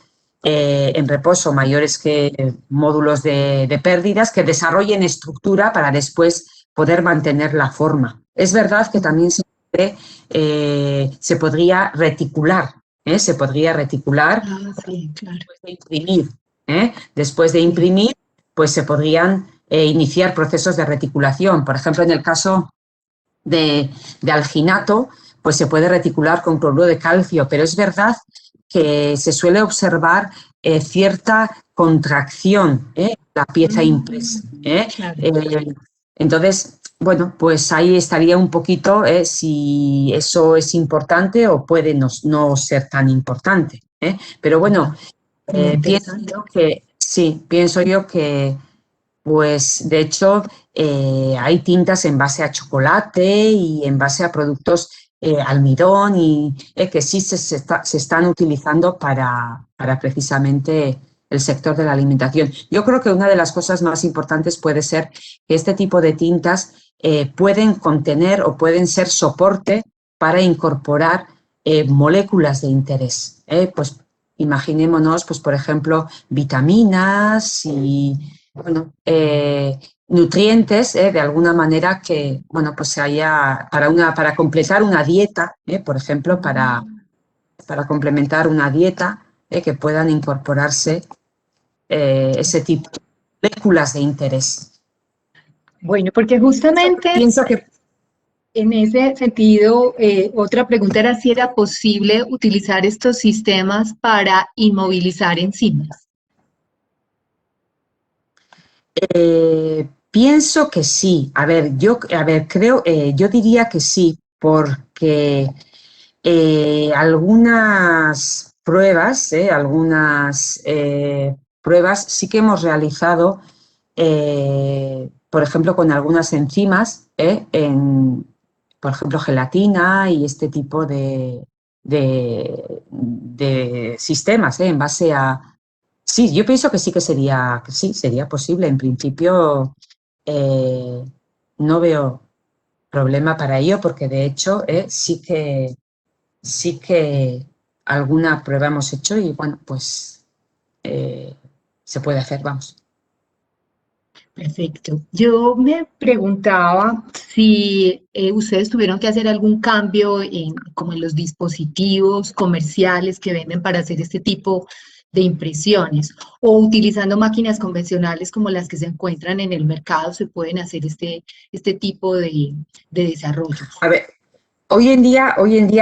en reposo mayores que módulos de pérdidas, que desarrollen estructura para después poder mantener la forma. Es verdad que también se podría reticular, se podría reticular Sí, claro. después de imprimir. Después de imprimir, pues se podrían iniciar procesos de reticulación. Por ejemplo, en el caso de alginato, pues se puede reticular con cloruro de calcio, pero es verdad que se suele observar cierta contracción en la pieza impresa. Claro. Entonces, bueno, pues ahí estaría un poquito si eso es importante o puede no ser tan importante. Pero bueno, pienso yo que pues de hecho hay tintas en base a chocolate y en base a productos almidón y que sí se están utilizando para precisamente el sector de la alimentación. Yo creo que una de las cosas más importantes puede ser que este tipo de tintas pueden contener o pueden ser soporte para incorporar moléculas de interés. Pues imaginémonos, pues por ejemplo, vitaminas y nutrientes de alguna manera que, pues se haya para completar una dieta, por ejemplo, para complementar una dieta que puedan incorporarse ese tipo de moléculas de interés. Bueno, porque justamente Pienso que en ese sentido, otra pregunta era si era posible utilizar estos sistemas para inmovilizar enzimas. Pienso que sí. Yo diría que sí, porque algunas pruebas sí que hemos realizado, por ejemplo, con algunas enzimas, por ejemplo, gelatina y este tipo de sistemas, en base a... Sí, yo pienso que sí que sí, sería posible. En principio, no veo problema para ello, porque de hecho sí que alguna prueba hemos hecho y bueno, pues se puede hacer, vamos. Perfecto. Yo me preguntaba si ustedes tuvieron que hacer algún cambio como en los dispositivos comerciales que venden para hacer este tipo de impresiones o utilizando máquinas convencionales como las que se encuentran en el mercado se pueden hacer este tipo de desarrollos. A ver, hoy en día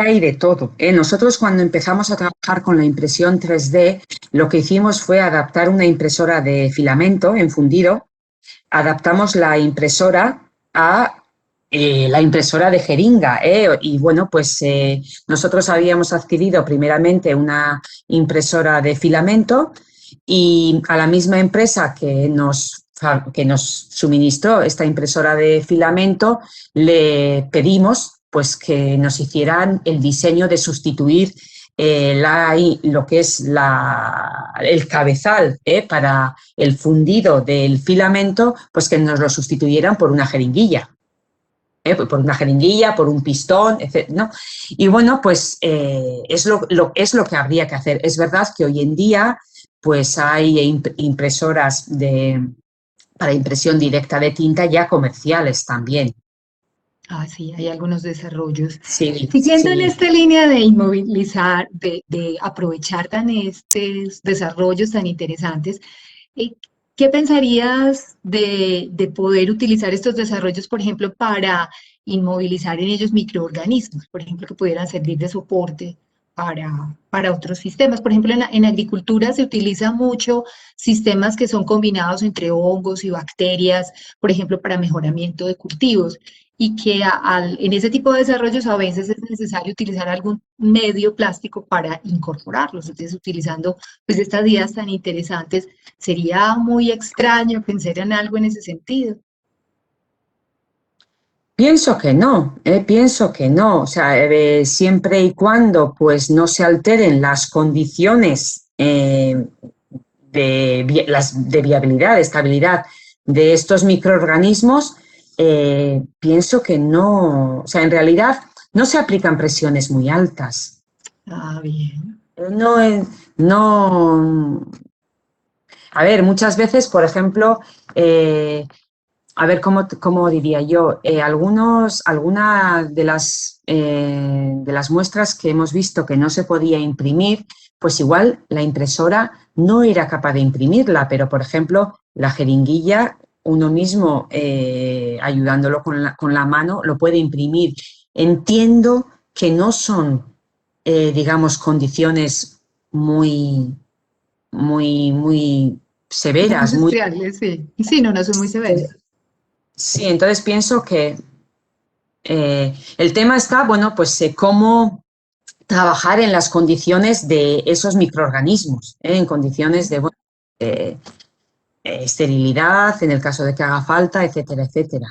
hay de todo, ¿eh? Nosotros cuando empezamos a trabajar con la impresión 3D, lo que hicimos fue adaptar una impresora de filamento en fundido, adaptamos la impresora a la impresora de jeringa, ¿eh? Y bueno, pues nosotros habíamos adquirido primeramente una impresora de filamento y a la misma empresa que nos suministró esta impresora de filamento le pedimos pues que nos hicieran el diseño de sustituir lo que es el cabezal para el fundido del filamento, pues que nos lo sustituyeran por una jeringuilla. Por una jeringuilla, por un pistón, etc., ¿no? Y bueno, pues es lo que habría que hacer. Es verdad que hoy en día pues hay impresoras para impresión directa de tinta ya comerciales también. Ah, sí, hay algunos desarrollos. Sí, Siguiendo en sí. esta línea de inmovilizar, de aprovechar tan estos desarrollos tan interesantes, eh, ¿qué pensarías de poder utilizar estos desarrollos, por ejemplo, para inmovilizar en ellos microorganismos, por ejemplo, que pudieran servir de soporte para otros sistemas? Por ejemplo, en agricultura se utiliza mucho sistemas que son combinados entre hongos y bacterias, por ejemplo, para mejoramiento de cultivos y que en ese tipo de desarrollos a veces es necesario utilizar algún medio plástico para incorporarlos. Entonces, utilizando pues estas ideas tan interesantes, sería muy extraño pensar en algo en ese sentido. Pienso que no, o sea, siempre y cuando pues no se alteren las condiciones de viabilidad, de estabilidad de estos microorganismos, pienso que no, o sea, en realidad no se aplican presiones muy altas. Ah, bien. No, no, a ver, muchas veces, por ejemplo, a ver, ¿cómo diría yo? Algunas de las muestras que hemos visto que no se podía imprimir, pues igual la impresora no era capaz de imprimirla, pero por ejemplo, la jeringuilla, uno mismo ayudándolo con la mano, lo puede imprimir. Entiendo que no son, digamos, condiciones muy, muy Muy severas, muy... industriales, sí. Sí, no, no son muy severos. Sí, entonces pienso que el tema está, bueno, pues cómo trabajar en las condiciones de esos microorganismos, en condiciones de, bueno, esterilidad, en el caso de que haga falta, etcétera, etcétera.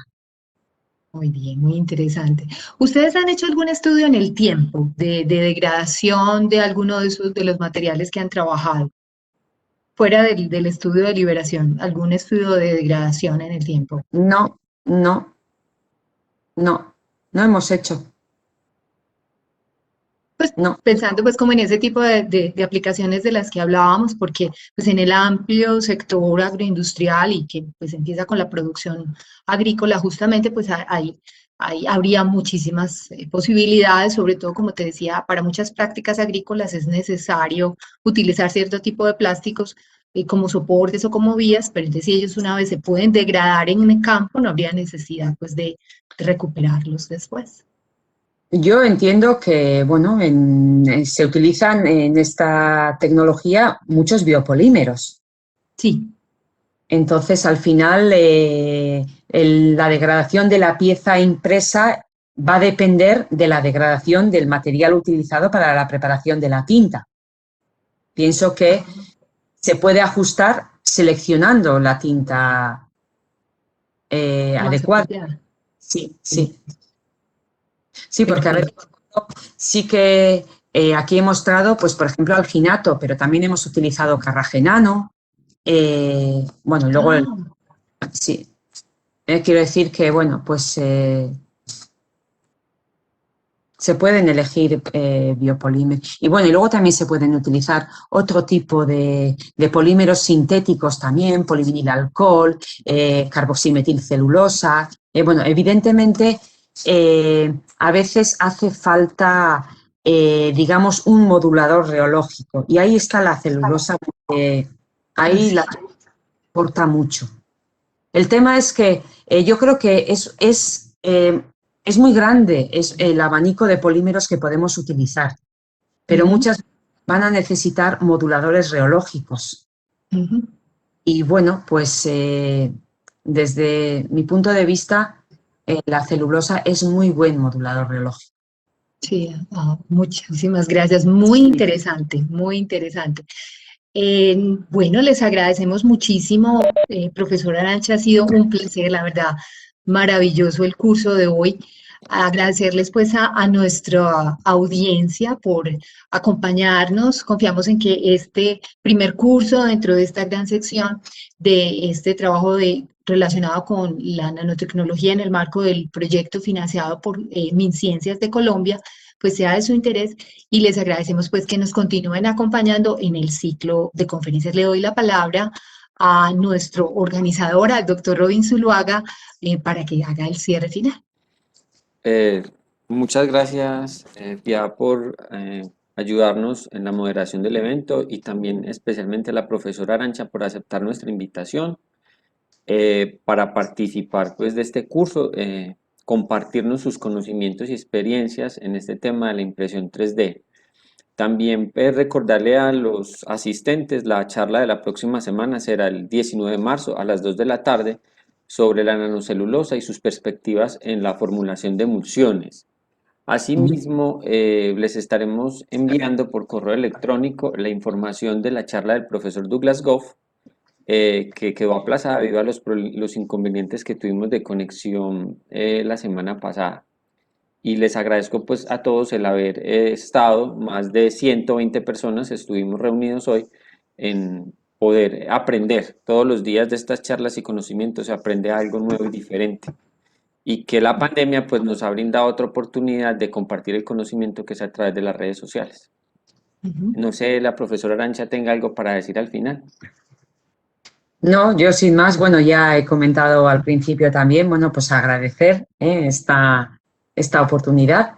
Muy bien, muy interesante. ¿Ustedes han hecho algún estudio en el tiempo de degradación de alguno de esos de los materiales que han trabajado? Fuera del estudio de liberación, algún estudio de degradación en el tiempo. No, no, no, no hemos hecho, Pues no. pensando pues como en ese tipo de aplicaciones de las que hablábamos, porque pues en el amplio sector agroindustrial y que pues empieza con la producción agrícola, justamente pues ahí habría muchísimas posibilidades, sobre todo como te decía, para muchas prácticas agrícolas es necesario utilizar cierto tipo de plásticos como soportes o como vías, pero entonces si ellos una vez se pueden degradar en el campo, no habría necesidad pues de recuperarlos después. Yo entiendo que, bueno, se utilizan en esta tecnología muchos biopolímeros. Sí. Entonces, al final, la degradación de la pieza impresa va a depender de la degradación del material utilizado para la preparación de la tinta. Pienso que se puede ajustar seleccionando la tinta Más adecuada. apropiada. Sí, Sí. sí. Sí, porque a ver, sí que aquí he mostrado, pues por ejemplo, alginato, pero también hemos utilizado carragenano. Bueno, luego, sí, quiero decir que, bueno, pues se pueden elegir biopolímeros. Y bueno, y luego también se pueden utilizar otro tipo de polímeros sintéticos también, polivinilalcohol, carboximetilcelulosa. Bueno, evidentemente, a veces hace falta, digamos, un modulador reológico. Y ahí está la celulosa, porque ahí la aporta mucho. El tema es que yo creo que es muy grande el abanico de polímeros que podemos utilizar, pero muchas van a necesitar moduladores reológicos. Y bueno, pues desde mi punto de vista, la celulosa es muy buen modulador reológico. Sí, muchísimas gracias. Muy interesante, muy interesante. Bueno, les agradecemos muchísimo, profesora Arantxa, ha sido un placer, la verdad, maravilloso el curso de hoy. Agradecerles pues a nuestra audiencia por acompañarnos. Confiamos en que este primer curso dentro de esta gran sección de este trabajo relacionado con la nanotecnología en el marco del proyecto financiado por MinCiencias de Colombia, pues sea de su interés y les agradecemos pues que nos continúen acompañando en el ciclo de conferencias. Le doy la palabra a nuestro organizador, al doctor Robin Zuluaga, para que haga el cierre final. Muchas gracias, Pia, por ayudarnos en la moderación del evento y también especialmente a la profesora Arantxa por aceptar nuestra invitación para participar pues, de este curso, compartirnos sus conocimientos y experiencias en este tema de la impresión 3D. También recordarle a los asistentes, la charla de la próxima semana será el 19 de marzo a las 2 de la tarde sobre la nanocelulosa y sus perspectivas en la formulación de emulsiones. Asimismo, les estaremos enviando por correo electrónico la información de la charla del profesor Douglas Goff, que quedó aplazada debido a los inconvenientes que tuvimos de conexión la semana pasada. Y les agradezco pues a todos el haber estado, más de 120 personas estuvimos reunidos hoy en poder aprender todos los días de estas charlas y conocimientos, se aprende algo nuevo y diferente. Y que la pandemia pues nos ha brindado otra oportunidad de compartir el conocimiento que es a través de las redes sociales. No sé, la profesora Arantxa tenga algo para decir al final. No, yo sin más, bueno, ya he comentado al principio también, bueno, pues agradecer esta oportunidad.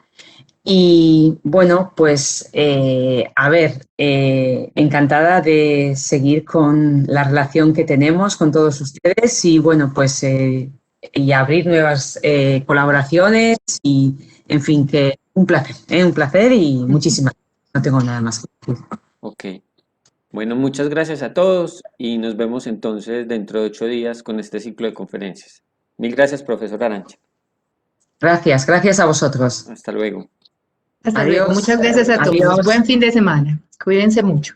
Y bueno, pues a ver, encantada de seguir con la relación que tenemos con todos ustedes y bueno, pues y abrir nuevas colaboraciones y en fin, que un placer y muchísimas gracias. No tengo nada más que decir. Ok. Bueno, muchas gracias a todos y nos vemos entonces dentro de 8 días con este ciclo de conferencias. Mil gracias, profesor Arantxa. Gracias a vosotros. Hasta luego. Hasta luego. Muchas gracias a todos. Adiós. Buen fin de semana. Cuídense mucho.